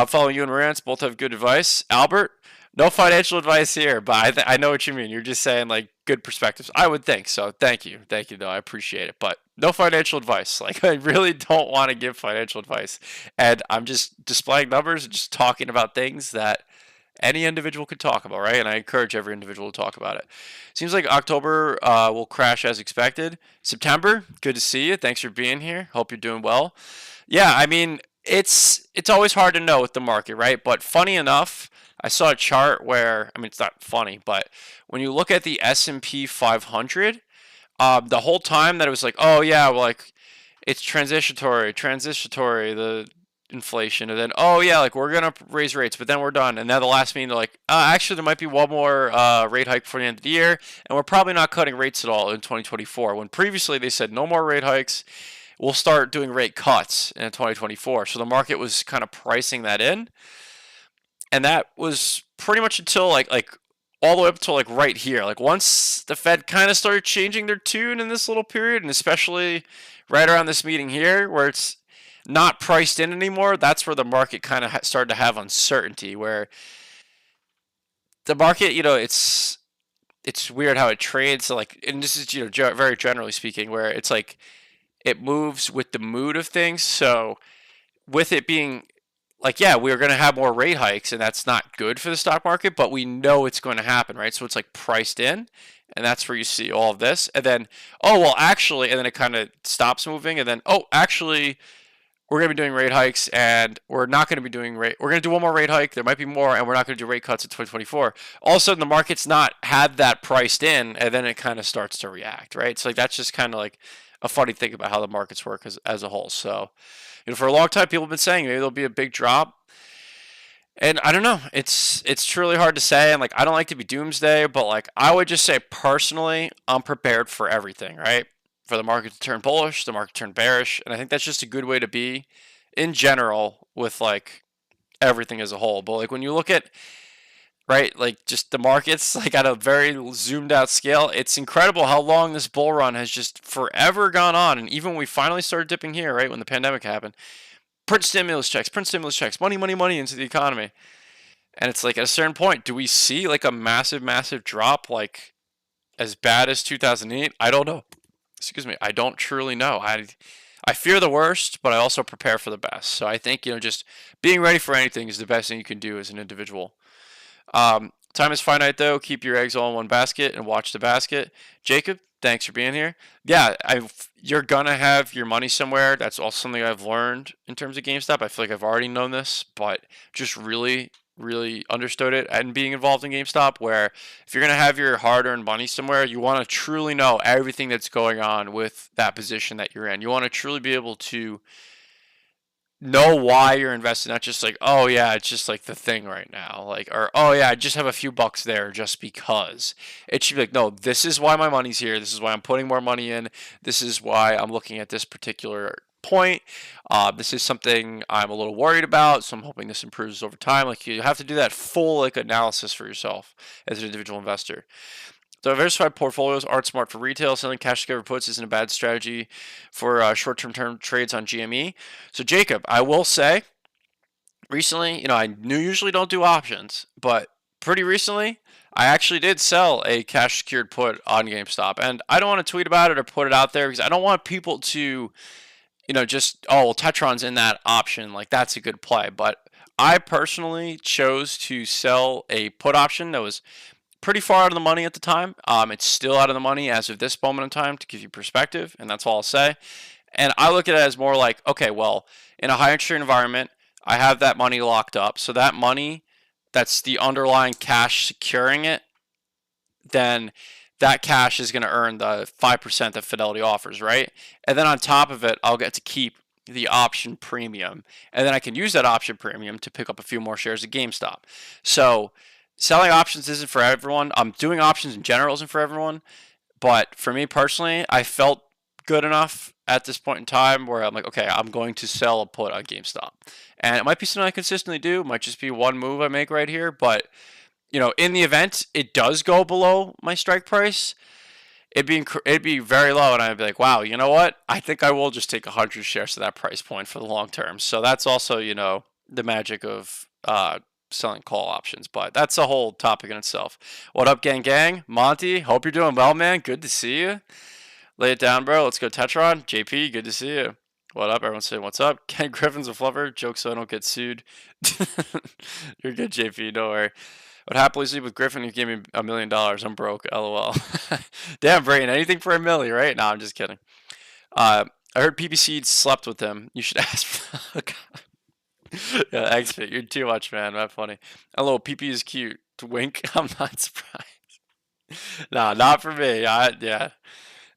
Following you and Marantz, both have good advice. Albert, no financial advice here, but I know what you mean. You're just saying like good perspectives. I would think so. Thank you, though. I appreciate it, but no financial advice. Like I really don't want to give financial advice, and I'm just displaying numbers and just talking about things that any individual could talk about, right? And I encourage every individual to talk about it. Seems like October will crash as expected. September, good to see you. Thanks for being here. Hope you're doing well. Yeah, I mean, it's always hard to know with the market, right? But funny enough, I saw a chart where, I mean, it's not funny, but when you look at the S&P 500, the whole time that it was like, oh yeah, well, like it's transitory, the inflation, and then oh yeah, like we're gonna raise rates, but then we're done. And then the last meeting, they're like, actually, there might be one more rate hike before the end of the year, and we're probably not cutting rates at all in 2024. When previously they said no more rate hikes, we'll start doing rate cuts in 2024. So the market was kind of pricing that in, and that was pretty much until like all the way up until like right here. Like once the Fed kind of started changing their tune in this little period, and especially right around this meeting here, where it's not priced in anymore, that's where the market kind of started to have uncertainty. Where the market, it's weird how it trades. So like, and this is very generally speaking, where it's like it moves with the mood of things. So with it being like, yeah, we're going to have more rate hikes, and that's not good for the stock market, but we know it's going to happen, right? So it's like priced in, and that's where you see all of this. And then, oh, well, actually, and then it kind of stops moving, and then, oh, actually, we're going to be doing rate hikes, and we're not going to be doing we're going to do one more rate hike. There might be more, and we're not going to do rate cuts in 2024. All of a sudden, the market's not had that priced in, and then it kind of starts to react, right? So like that's just kind of like a funny thing about how the markets work as a whole. So, for a long time, people have been saying maybe there'll be a big drop, and I don't know. It's truly hard to say, and like I don't like to be doomsday, but like I would just say personally, I'm prepared for everything, right? For the market to turn bullish, the market to turn bearish, and I think that's just a good way to be in general with like everything as a whole. But like when you look at right? Like just the markets, like at a very zoomed out scale. It's incredible how long this bull run has just forever gone on. And even when we finally started dipping here, right, when the pandemic happened, print stimulus checks, money, money, money into the economy. And it's like at a certain point, do we see like a massive, massive drop, like as bad as 2008? I don't know. Excuse me. I don't truly know. I fear the worst, but I also prepare for the best. So I think, just being ready for anything is the best thing you can do as an individual. Time is finite, though. Keep your eggs all in one basket and watch the basket. Jacob, thanks for being here. Yeah, you're gonna have your money somewhere. That's also something I've learned in terms of GameStop. I feel like I've already known this, but just really, really understood it and being involved in GameStop. Where if you're gonna have your hard-earned money somewhere, you want to truly know everything that's going on with that position that you're in. You want to truly be able to know why you're invested, not just like, oh yeah, it's just like the thing right now, like, or oh yeah, I just have a few bucks there just because. It should be like, no, this is why my money's here. This is why I'm putting more money in. This is why I'm looking at this particular point. This is something I'm a little worried about, so I'm hoping this improves over time. Like you have to do that full like analysis for yourself as an individual investor. Diversified portfolios aren't smart for retail. Selling cash together puts isn't a bad strategy for short-term trades on GME. So, Jacob, I will say, recently, I usually don't do options, but pretty recently, I actually did sell a cash secured put on GameStop. And I don't want to tweet about it or put it out there because I don't want people to, just, oh, well, Tetron's in that option. Like, that's a good play. But I personally chose to sell a put option that was pretty far out of the money at the time. It's still out of the money as of this moment in time to give you perspective, and that's all I'll say. And I look at it as more like, okay, well, in a high interest rate environment, I have that money locked up. So that money, that's the underlying cash securing it, then that cash is going to earn the 5% that Fidelity offers, right? And then on top of it, I'll get to keep the option premium. And then I can use that option premium to pick up a few more shares of GameStop. So selling options isn't for everyone. Doing options in general isn't for everyone. But for me personally, I felt good enough at this point in time where I'm like, okay, I'm going to sell a put on GameStop. And it might be something I consistently do. It might just be one move I make right here. But, in the event it does go below my strike price, it'd be very low. And I'd be like, wow, you know what? I think I will just take 100 shares to that price point for the long term. So that's also, the magic of selling call options, but that's a whole topic in itself. What up, gang? Monty, hope you're doing well, man. Good to see you. Lay it down, bro. Let's go Tetron. JP, good to see you. What up? Everyone's saying what's up. Ken Griffin's a fluffer. Joke so I don't get sued. You're good, JP. Don't worry. Would happily sleep with Griffin if he gave me $1 million. I'm broke. LOL. Damn, Brain. Anything for $1 million, right? No, I'm just kidding. I heard PPC slept with him. You should ask for yeah, XFit, you're too much, man. Not funny. A little PP is cute. Wink. I'm not surprised. Nah, not for me. Yeah.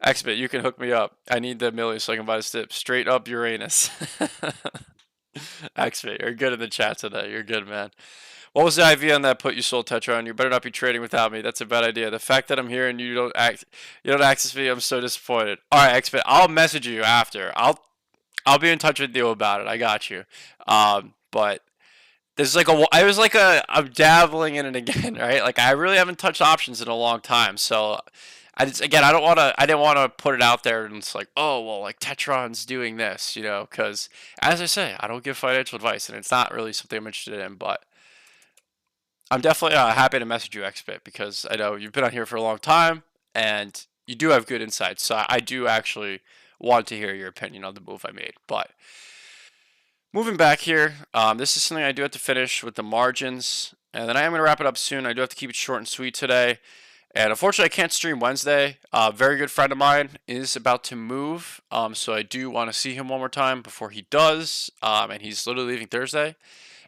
XFit, you can hook me up. I need the million so I can buy the stip. Straight up Uranus. XFit, you're good in the chat today. You're good, man. What was the IV on that put you sold Tetron? You better not be trading without me. That's a bad idea. The fact that I'm here and you don't access me, I'm so disappointed. All right, XFit, I'll message you after. I'll be in touch with you about it. I got you. But there's like I'm dabbling in it again, right? Like I really haven't touched options in a long time. So I didn't want to put it out there and it's like, oh, well, like Tetron's doing this, because as I say, I don't give financial advice and it's not really something I'm interested in, but I'm definitely happy to message you, XBit, because I know you've been on here for a long time and you do have good insights. So I do actually want to hear your opinion on the move I made. But moving back here, this is something I do have to finish with the margins. And then I am going to wrap it up soon. I do have to keep it short and sweet today. And unfortunately, I can't stream Wednesday. A very good friend of mine is about to move. So I do want to see him one more time before he does. And he's literally leaving Thursday.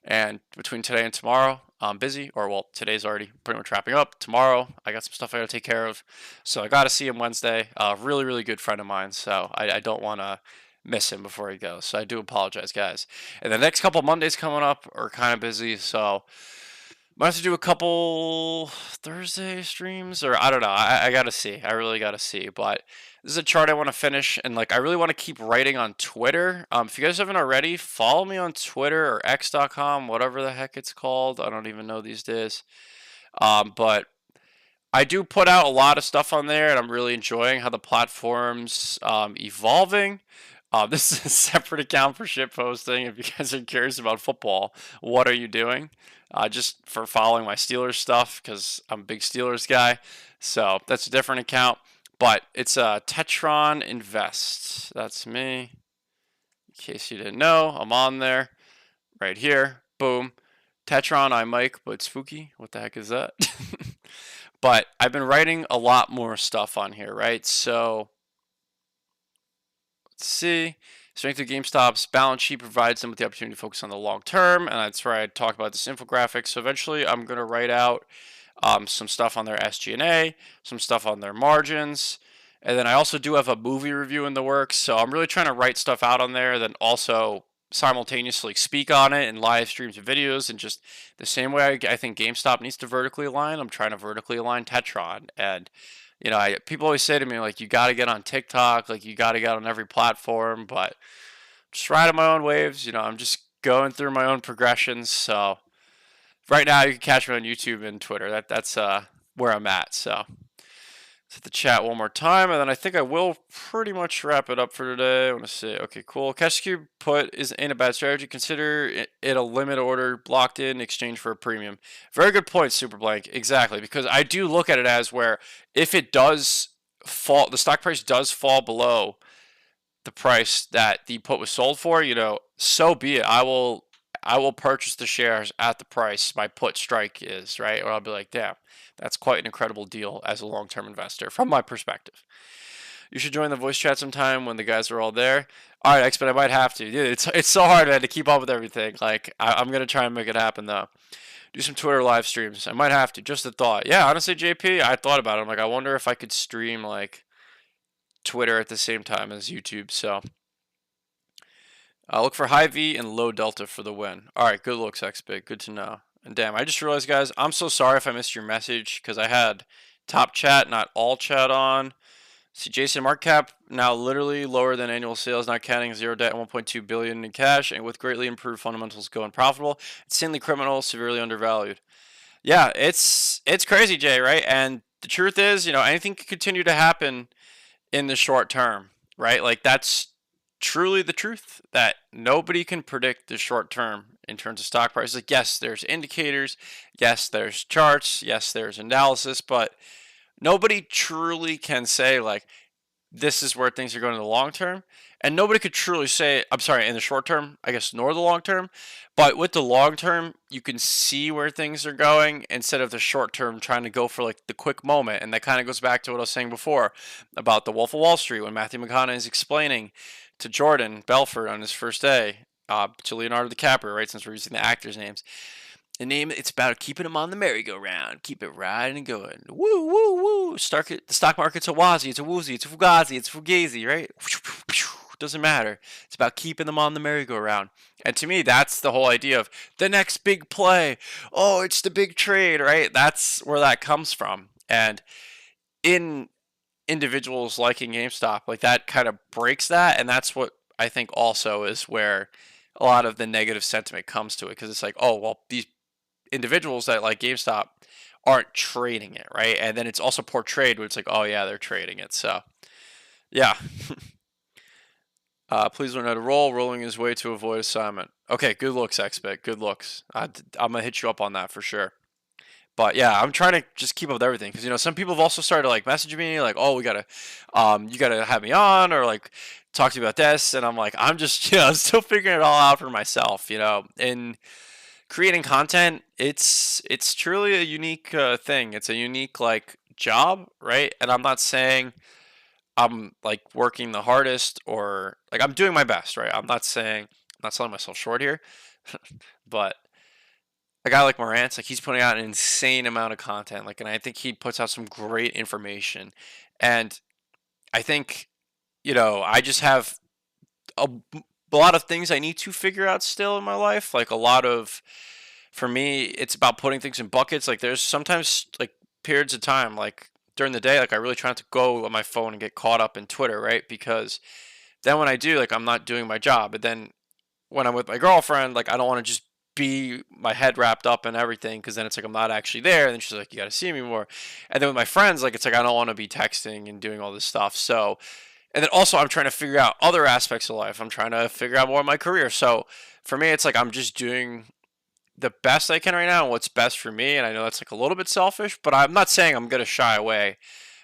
And between today and tomorrow, I'm busy. Or, well, today's already pretty much wrapping up. Tomorrow, I got some stuff I got to take care of. So I got to see him Wednesday. Really, really good friend of mine. So I don't want to miss him before he goes. So I do apologize, guys. And the next couple Mondays coming up are kind of busy. So might have to do a couple Thursday streams. Or I don't know. I got to see. I really got to see. But this is a chart I want to finish, and like I really want to keep writing on Twitter. If you guys haven't already, follow me on Twitter or X.com, whatever the heck it's called. I don't even know these days. But I do put out a lot of stuff on there, and I'm really enjoying how the platform's evolving. This is a separate account for shit posting. If you guys are curious about football, what are you doing? Just for following my Steelers stuff because I'm a big Steelers guy. So that's a different account. But it's Tetron Invest. That's me. In case you didn't know, I'm on there right here. Boom. Tetron, I Mike, but spooky. What the heck is that? But I've been writing a lot more stuff on here, right? So let's see. Strength of GameStop's balance sheet provides them with the opportunity to focus on the long term, and that's where I talk about this infographic. So eventually, I'm going to write out some stuff on their SG&A, some stuff on their margins, and then I also do have a movie review in the works. So I'm really trying to write stuff out on there, then also simultaneously speak on it in live streams and videos, and just the same way I think GameStop needs to vertically align, I'm trying to vertically align Tetron. And people always say to me like, you got to get on TikTok, like you got to get on every platform, but just riding my own waves. I'm just going through my own progressions. So right now you can catch me on YouTube and Twitter. That's where I'm at. So let's hit the chat one more time, and then I think I will pretty much wrap it up for today. I want to say, okay, cool. Cash cube put is ain't a bad strategy. Consider it a limit order blocked in exchange for a premium. Very good point, Super Blank. Exactly, because I do look at it as where if it does fall, the stock price does fall below the price that the put was sold for, so be it. I will purchase the shares at the price my put strike is, right? Or I'll be like, damn, that's quite an incredible deal as a long-term investor from my perspective. You should join the voice chat sometime when the guys are all there. All right, X, but I might have to. Dude, it's so hard, man, to keep up with everything. Like, I'm going to try and make it happen, though. Do some Twitter live streams. I might have to. Just a thought. Yeah, honestly, JP, I thought about it. I'm like, I wonder if I could stream, like, Twitter at the same time as YouTube. So look for high V and low delta for the win. All right, good looks, XBig. Good to know. And damn, I just realized, guys, I'm so sorry if I missed your message because I had top chat, not all chat on. See, Jason, market cap now literally lower than annual sales, not counting zero debt and 1.2 billion in cash, and with greatly improved fundamentals going profitable. It's insanely criminal, severely undervalued. Yeah, it's crazy, Jay, right? And the truth is, anything can continue to happen in the short term, right? Like that's truly the truth that nobody can predict the short term in terms of stock prices. Like, yes, there's indicators, yes, there's charts, yes, there's analysis, but nobody truly can say like this is where things are going in the long term. And nobody could truly say, I'm sorry, in the short term, I guess, nor the long term. But with the long term, you can see where things are going instead of the short term trying to go for like the quick moment. And that kind of goes back to what I was saying before about the Wolf of Wall Street when Matthew McConaughey is explaining to Jordan Belfort on his first day, to Leonardo DiCaprio, right? Since we're using the actors' names. The name, it's about keeping them on the merry-go-round. Keep it riding and going. Woo, woo, woo. The stock market's a wazi, it's a woozy, it's a fugazi, it's a fugazi, right? Doesn't matter. It's about keeping them on the merry-go-round. And to me, that's the whole idea of the next big play. Oh, it's the big trade, right? That's where that comes from. And in individuals liking GameStop, like that kind of breaks that. And that's what I think also is where a lot of the negative sentiment comes to it. Because it's like, oh, well, these individuals that like GameStop aren't trading it, right? And then it's also portrayed where it's like, oh yeah, they're trading it. So yeah. Please learn how to roll. Rolling is way to avoid assignment. Okay, good looks, expect. Good looks. I'm gonna hit you up on that for sure. But yeah, I'm trying to just keep up with everything because some people have also started like messaging me like, oh, you gotta have me on or like talk to you about this, and I'm like, I'm just I'm still figuring it all out for myself, and creating content, it's truly a unique thing. It's a unique like job, right? And I'm not saying I'm like working the hardest or like I'm doing my best, right? I'm not selling myself short here, but a guy like Morantz, like he's putting out an insane amount of content, like, and I think he puts out some great information, and I think I just have a, a lot of things I need to figure out still in my life, like a lot of for me, it's about putting things in buckets. Like there's sometimes like periods of time, like during the day, like I really try not to go on my phone and get caught up in Twitter, right? Because then when I do, like I'm not doing my job. But then when I'm with my girlfriend, like I don't want to just be my head wrapped up and everything, because then it's like I'm not actually there, and then she's like, you got to see me more. And then with my friends, like it's like I don't want to be texting and doing all this stuff. So, and then also I'm trying to figure out other aspects of life. I'm trying to figure out more of my career. So for me, it's like I'm just doing the best I can right now and what's best for me. And I know that's like a little bit selfish, but I'm not saying I'm gonna shy away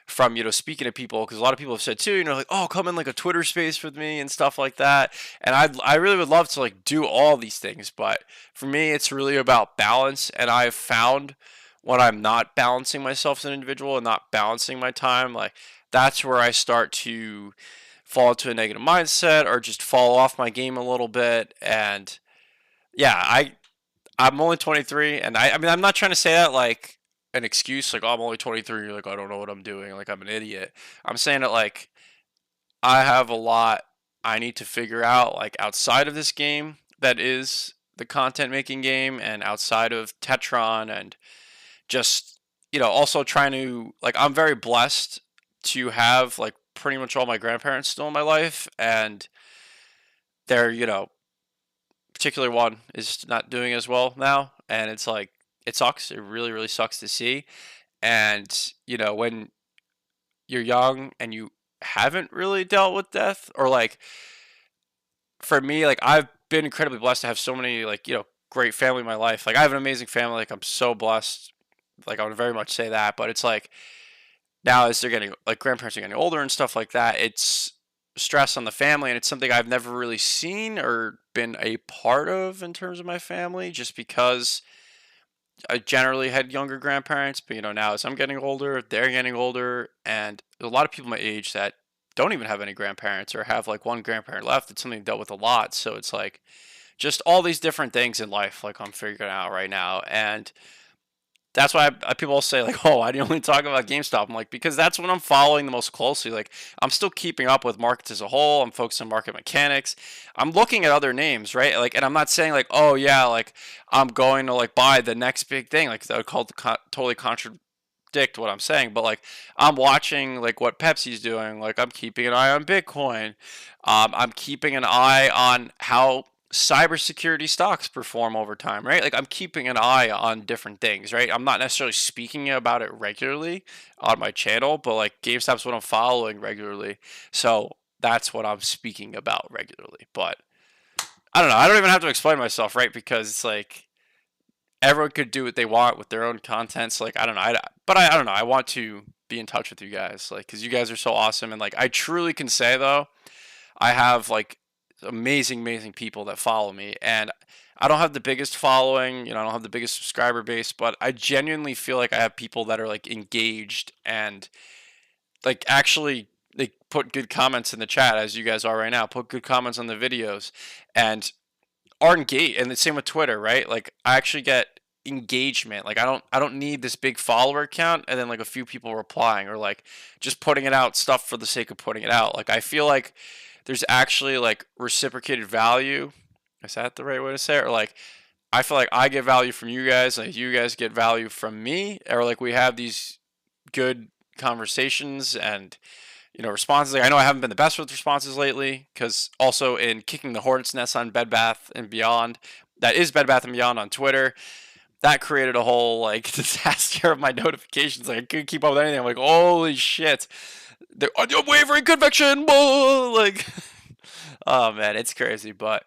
from, speaking to people, because a lot of people have said too, like, oh, come in like a Twitter space with me and stuff like that. And I really would love to like do all these things, but for me it's really about balance. And I've found when I'm not balancing myself as an individual and not balancing my time, like that's where I start to fall into a negative mindset or just fall off my game a little bit. And yeah, I'm only 23, and I mean, I'm not trying to say that like an excuse, like, oh, I'm only 23, like, I don't know what I'm doing, like, I'm an idiot. I'm saying it like I have a lot I need to figure out, like, outside of this game that is the content making game, and outside of Tetron, and just, also trying to, like, I'm very blessed to have, like, pretty much all my grandparents still in my life, and they're, particular one is not doing as well now, and it's like it sucks. It really, really sucks to see. And when you're young and you haven't really dealt with death, or like for me, like I've been incredibly blessed to have so many like great family in my life. Like I have an amazing family. Like I'm so blessed. Like I would very much say that. But it's like now as they're getting like grandparents are getting older and stuff like that, it's stress on the family, and it's something I've never really seen or been a part of in terms of my family, just because I generally had younger grandparents. But now as I'm getting older, they're getting older, and there's a lot of people my age that don't even have any grandparents or have like one grandparent left. It's something I dealt with a lot. So it's like just all these different things in life, like I'm figuring out right now. And that's why people say like, "Oh, why do you only talk about GameStop?" I'm like, because that's what I'm following the most closely. Like, I'm still keeping up with markets as a whole. I'm focused on market mechanics. I'm looking at other names, right? Like, and I'm not saying like, "Oh yeah, like I'm going to like buy the next big thing." Like that would totally contradict what I'm saying. But like, I'm watching like what Pepsi's doing. Like, I'm keeping an eye on Bitcoin. I'm keeping an eye on how cybersecurity stocks perform over time, right? Like I'm keeping an eye on different things, right? I'm not necessarily speaking about it regularly on my channel, but like GameStop's what I'm following regularly. So that's what I'm speaking about regularly. But I don't know. I don't even have to explain myself, right? Because it's like everyone could do what they want with their own content. So like I don't know. I don't know. I want to be in touch with you guys, like, because you guys are so awesome, and like I truly can say though, I have like amazing, amazing people that follow me, and I don't have the biggest following. I don't have the biggest subscriber base, but I genuinely feel like I have people that are like engaged and like actually they put good comments in the chat, as you guys are right now. Put good comments on the videos and are engaged. And the same with Twitter, right? Like I actually get engagement. Like I don't need this big follower count and then like a few people replying or like just putting it out stuff for the sake of putting it out. Like I feel like there's actually like reciprocated value. Is that the right way to say it? Or like I feel like I get value from you guys, like you guys get value from me, or like we have these good conversations and responses. Like I know I haven't been the best with responses lately, because also in kicking the hornet's nest on Bed Bath and Beyond, that is Bed Bath and Beyond on Twitter, that created a whole like disaster of my notifications. Like I couldn't keep up with anything. I'm like, holy shit, they're unwavering conviction. Like, oh man, it's crazy. But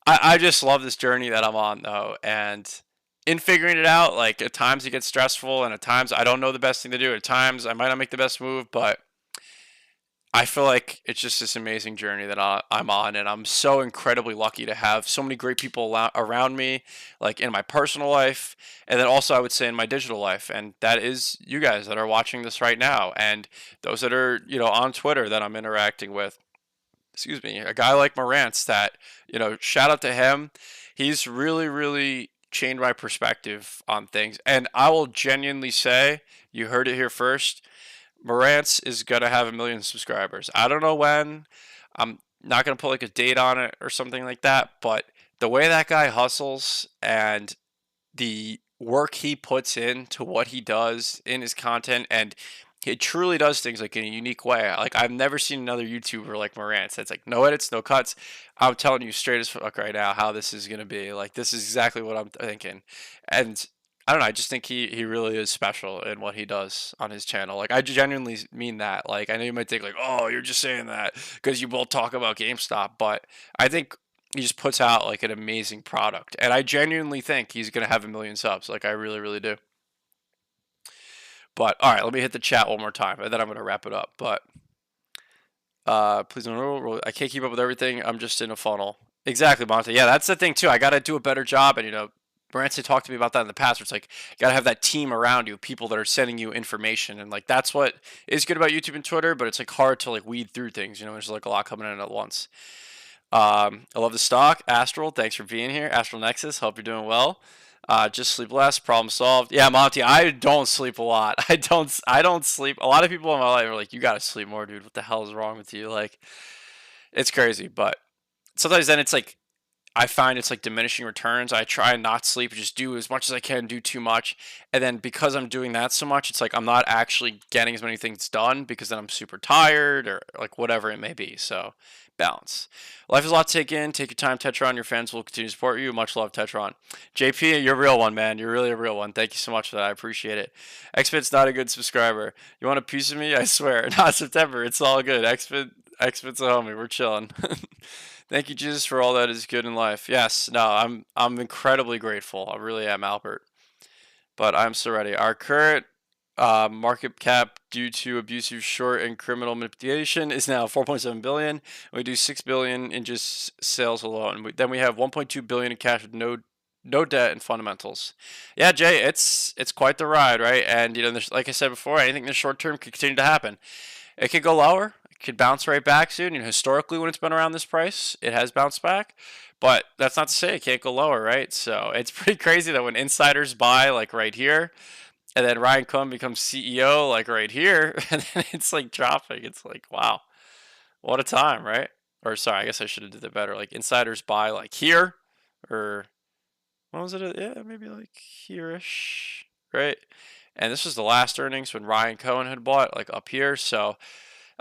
I just love this journey that I'm on though, and in figuring it out, like at times it gets stressful, and at times I don't know the best thing to do. At times I might not make the best move, but I feel like it's just this amazing journey that I'm on, and I'm so incredibly lucky to have so many great people around me, like in my personal life, and then also I would say in my digital life, and that is you guys that are watching this right now, and those that are on Twitter that I'm interacting with. Excuse me, a guy like Morantz that shout out to him. He's really, really changed my perspective on things, and I will genuinely say, you heard it here first. Morantz is gonna have 1 million subscribers. I don't know when. I'm not gonna put like a date on it or something like that. But the way that guy hustles and the work he puts into what he does in his content, and He truly does things like in a unique way. Like I've never seen another YouTuber like Morant. It's like no edits, no cuts. I'm telling you straight as fuck right now how this is gonna be. Like this is exactly what I'm thinking, and I don't know. I just think he really is special in what he does on his channel. Like I genuinely mean that. Like I know you might think like, oh, you're just saying that because you both talk about GameStop, but I think he just puts out like an amazing product, and I genuinely think he's gonna have 1 million subs. Like I really, really do. But all right, let me hit the chat one more time, and then I'm gonna wrap it up. But please don't. I can't keep up with everything. I'm just in a funnel. Exactly, Monte. Yeah, that's the thing too. I gotta do a better job, and Branson talked to me about that in the past. Where it's like you gotta have that team around you, people that are sending you information, and like that's what is good about YouTube and Twitter. But it's like hard to like weed through things. There's like a lot coming in at once. I love the stock. Astral, thanks for being here. Astral Nexus, hope you're doing well. Just sleep less, problem solved. Yeah, Monty, I don't sleep a lot. I don't sleep. A lot of people in my life are like, you gotta sleep more, dude. What the hell is wrong with you? Like, it's crazy. But sometimes then it's like I find it's like diminishing returns. I try and not sleep, just do as much as I can, do too much. And then because I'm doing that so much, it's like I'm not actually getting as many things done because then I'm super tired or like whatever it may be. So balance. Life is a lot to take in. Take your time, Tetron. Your fans will continue to support you. Much love, Tetron. JP, you're a real one, man. You're really a real one. Thank you so much for that. I appreciate it. Xfit's not a good subscriber. You want a piece of me? I swear. Not September. It's all good. Xfit's a homie. We're chilling. Thank you, Jesus, for all that is good in life. Yes, no, I'm incredibly grateful. I really am, Albert. But I'm so ready. Our current market cap due to abusive short and criminal manipulation is now 4.7 billion. We do 6 billion in just sales alone. Then we have 1.2 billion in cash with no debt and fundamentals. Yeah, Jay, it's quite the ride, right? And like I said before, anything in the short term could continue to happen. It could go lower. It could bounce right back soon. Historically, when it's been around this price, it has bounced back. But that's not to say it can't go lower, right? So it's pretty crazy that when insiders buy like right here, and then Ryan Cohn becomes CEO like right here, and then it's like dropping. It's like, wow, what a time, right? Or sorry, I guess I should have did that better. Like insiders buy like here, or what was it? Yeah, maybe like here-ish, right? And this was the last earnings when Ryan Cohen had bought like up here. So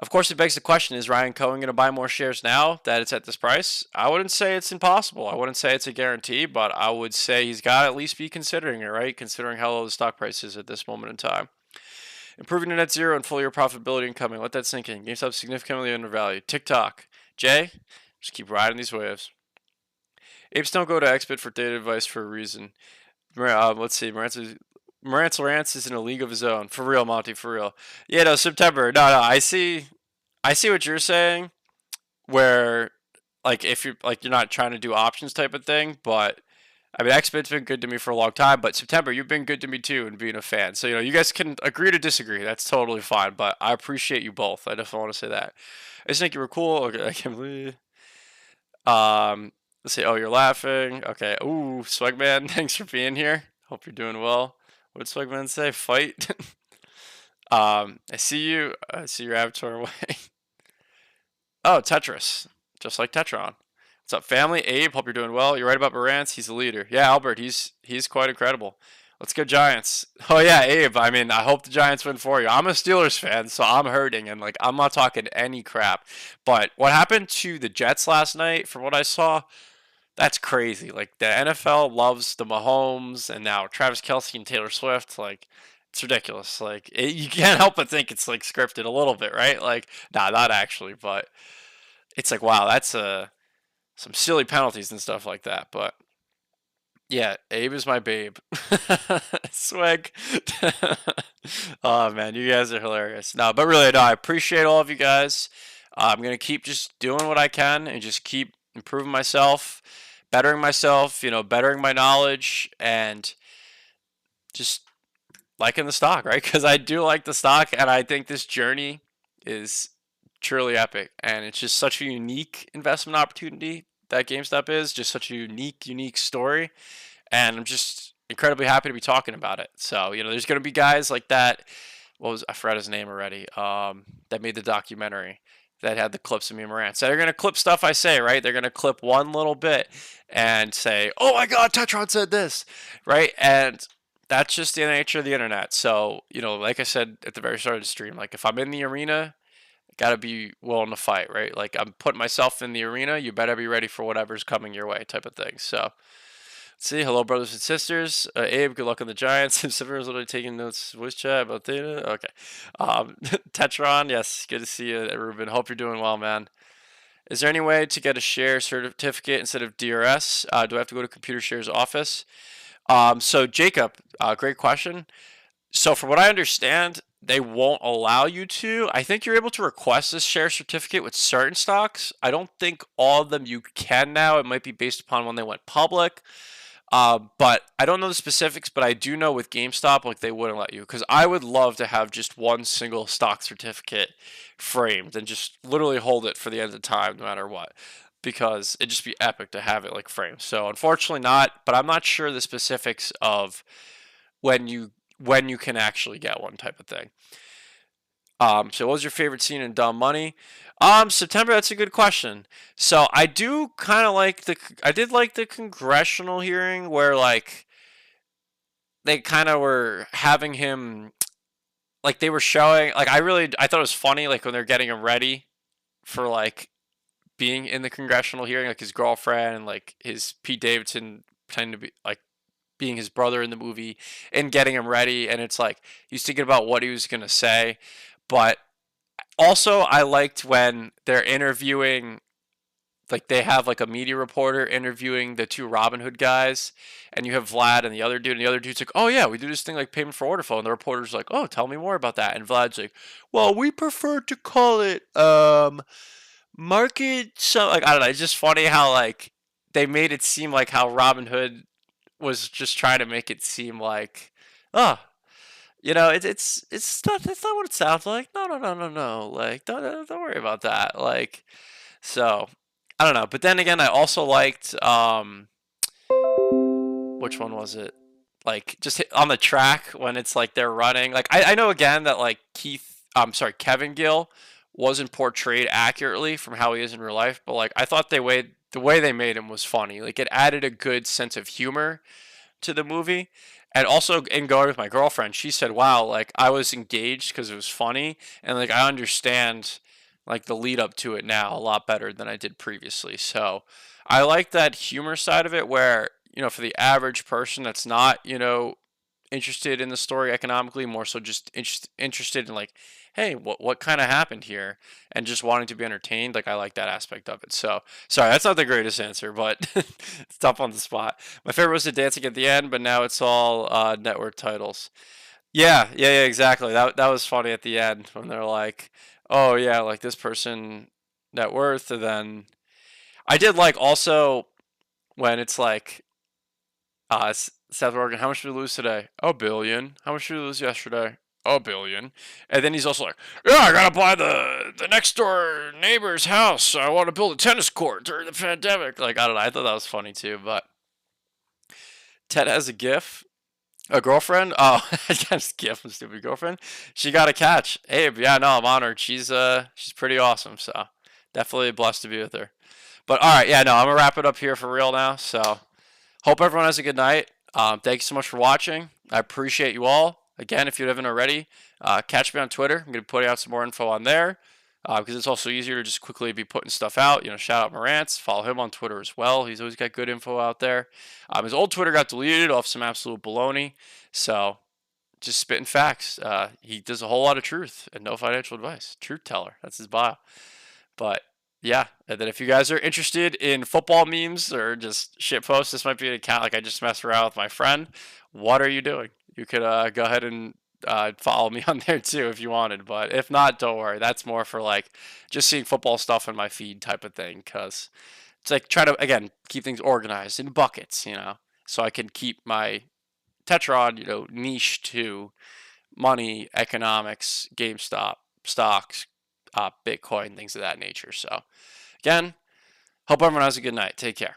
of course, it begs the question, is Ryan Cohen going to buy more shares now that it's at this price? I wouldn't say it's impossible. I wouldn't say it's a guarantee, but I would say he's got to at least be considering it, right? Considering how low the stock price is at this moment in time. Improving to net zero and full year profitability incoming. Let that sink in. GameStop significantly undervalued. TikTok. Jay, just keep riding these waves. Apes don't go to Xbit for data advice for a reason. Let's see. Morant's Lawrence is in a league of his own. For real, Monty, for real. Yeah, no, September. No, I see what you're saying, where like if you're like you're not trying to do options type of thing, but I mean Xbit's been good to me for a long time, but September, you've been good to me too and being a fan. So you guys can agree to disagree. That's totally fine, but I appreciate you both. I definitely want to say that. I just think you were cool. Okay, I can't believe. Let's see. Oh, you're laughing. Okay. Ooh, Swagman, thanks for being here. Hope you're doing well. What did Swagman say? Fight. I see you. I see your avatar away. Oh, Tetris. Just like Tetron. What's up, family? Abe, hope you're doing well. You're right about Morantz. He's the leader. Yeah, Albert, he's quite incredible. Let's go Giants. Oh yeah, Abe. I mean, I hope the Giants win for you. I'm a Steelers fan, so I'm hurting, and like I'm not talking any crap. But what happened to the Jets last night, from what I saw, that's crazy. Like the NFL loves the Mahomes, and now Travis Kelce and Taylor Swift. Like it's ridiculous. Like you can't help but think it's like scripted a little bit, right? Like nah, not actually, but it's like wow, that's some silly penalties and stuff like that. But yeah, Abe is my babe. Swag. Oh man, you guys are hilarious. No, but really, no, I appreciate all of you guys. I'm gonna keep just doing what I can and just keep improving myself, bettering myself, bettering my knowledge, and just liking the stock, right? Because I do like the stock, and I think this journey is truly epic, and it's just such a unique investment opportunity that GameStop is. Just such a unique story, and I'm just incredibly happy to be talking about it. So there's gonna be guys like that. I forgot his name already. That made the documentary that had the clips of me and Morant. So they're gonna clip stuff I say, right? They're gonna clip one little bit and say, "Oh my God, Tetron said this," right? And that's just the nature of the internet. So, like I said at the very start of the stream, like if I'm in the arena, I gotta be willing to fight, right? Like I'm putting myself in the arena, you better be ready for whatever's coming your way, type of thing. So, let's see, hello, brothers and sisters. Abe, good luck on the Giants. Simmers will be taking notes. Voice chat about Theta. Okay. Tetron, yes, good to see you, Ruben. Hope you're doing well, man. Is there any way to get a share certificate instead of DRS? Do I have to go to Computer Share's office? So Jacob, great question. So from what I understand, they won't allow you to. I think you're able to request this share certificate with certain stocks. I don't think all of them you can now. It might be based upon when they went public. But I don't know the specifics, but I do know with GameStop, like they wouldn't let you. Because I would love to have just one single stock certificate framed and just literally hold it for the end of time, no matter what. Because it'd just be epic to have it like framed. So unfortunately not, but I'm not sure the specifics of when you can actually get one type of thing. So what was your favorite scene in Dumb Money? September, that's a good question. So I do kind of like I did like the congressional hearing where like they kind of were having him, like they were showing, like I thought it was funny, like when they're getting him ready for like being in the congressional hearing, like his girlfriend and like his Pete Davidson pretending to be like being his brother in the movie and getting him ready. And it's like he's thinking about what he was going to say. But also, I liked when they're interviewing, like they have like a media reporter interviewing the two Robin Hood guys, and you have Vlad and the other dude's like, "Oh yeah, we do this thing like payment for order flow," and the reporter's like, "Oh, tell me more about that," and Vlad's like, "Well, we prefer to call it market." So like I don't know, it's just funny how like they made it seem like how Robin Hood was just trying to make it seem like, oh, it's not what it sounds like. No, no, no, no, no. Like, don't worry about that. Like, so I don't know. But then again, I also liked which one was it? Like just on the track when it's like they're running. Like I know again that like Kevin Gill wasn't portrayed accurately from how he is in real life, but like I thought the way they made him was funny. Like it added a good sense of humor to the movie. And also in going with my girlfriend, she said, "Wow, like I was engaged because it was funny, and like I understand like the lead up to it now a lot better than I did previously." So I like that humor side of it, where for the average person that's not interested in the story economically, more so just interested in like, hey, what kind of happened here, and just wanting to be entertained. Like I like that aspect of it. So sorry, that's not the greatest answer, but it's tough on the spot. My favorite was the dancing at the end, but now it's all network titles. Yeah, yeah, yeah, exactly. That was funny at the end when they're like, oh yeah, like this person net worth, and then I did like also when it's like Seth Rogen, how much did we lose today? A billion. How much did we lose yesterday? A billion. And then he's also like, yeah, I gotta buy the next door neighbor's house. I want to build a tennis court during the pandemic. Like, I don't know. I thought that was funny too. But Ted has a GIF. A girlfriend? Oh, I got a GIF from stupid girlfriend. She got a catch. Abe, yeah, no, I'm honored. She's pretty awesome. So definitely blessed to be with her. But all right, yeah, no, I'm gonna wrap it up here for real now. So hope everyone has a good night. Thank you so much for watching. I appreciate you all. Again, if you haven't already, catch me on Twitter. I'm going to be putting out some more info on there because it's also easier to just quickly be putting stuff out. Shout out Morantz. Follow him on Twitter as well. He's always got good info out there. His old Twitter got deleted off some absolute baloney. So just spitting facts. He does a whole lot of truth and no financial advice. Truth teller. That's his bio. But yeah, and then if you guys are interested in football memes or just shit posts, this might be an account like I just messed around with my friend. What are you doing? You could go ahead and follow me on there too if you wanted. But if not, don't worry. That's more for like just seeing football stuff in my feed type of thing. Because it's like try to, again, keep things organized in buckets, so I can keep my Tetron, niche to money, economics, GameStop, stocks, Bitcoin, things of that nature. So, again, hope everyone has a good night. Take care.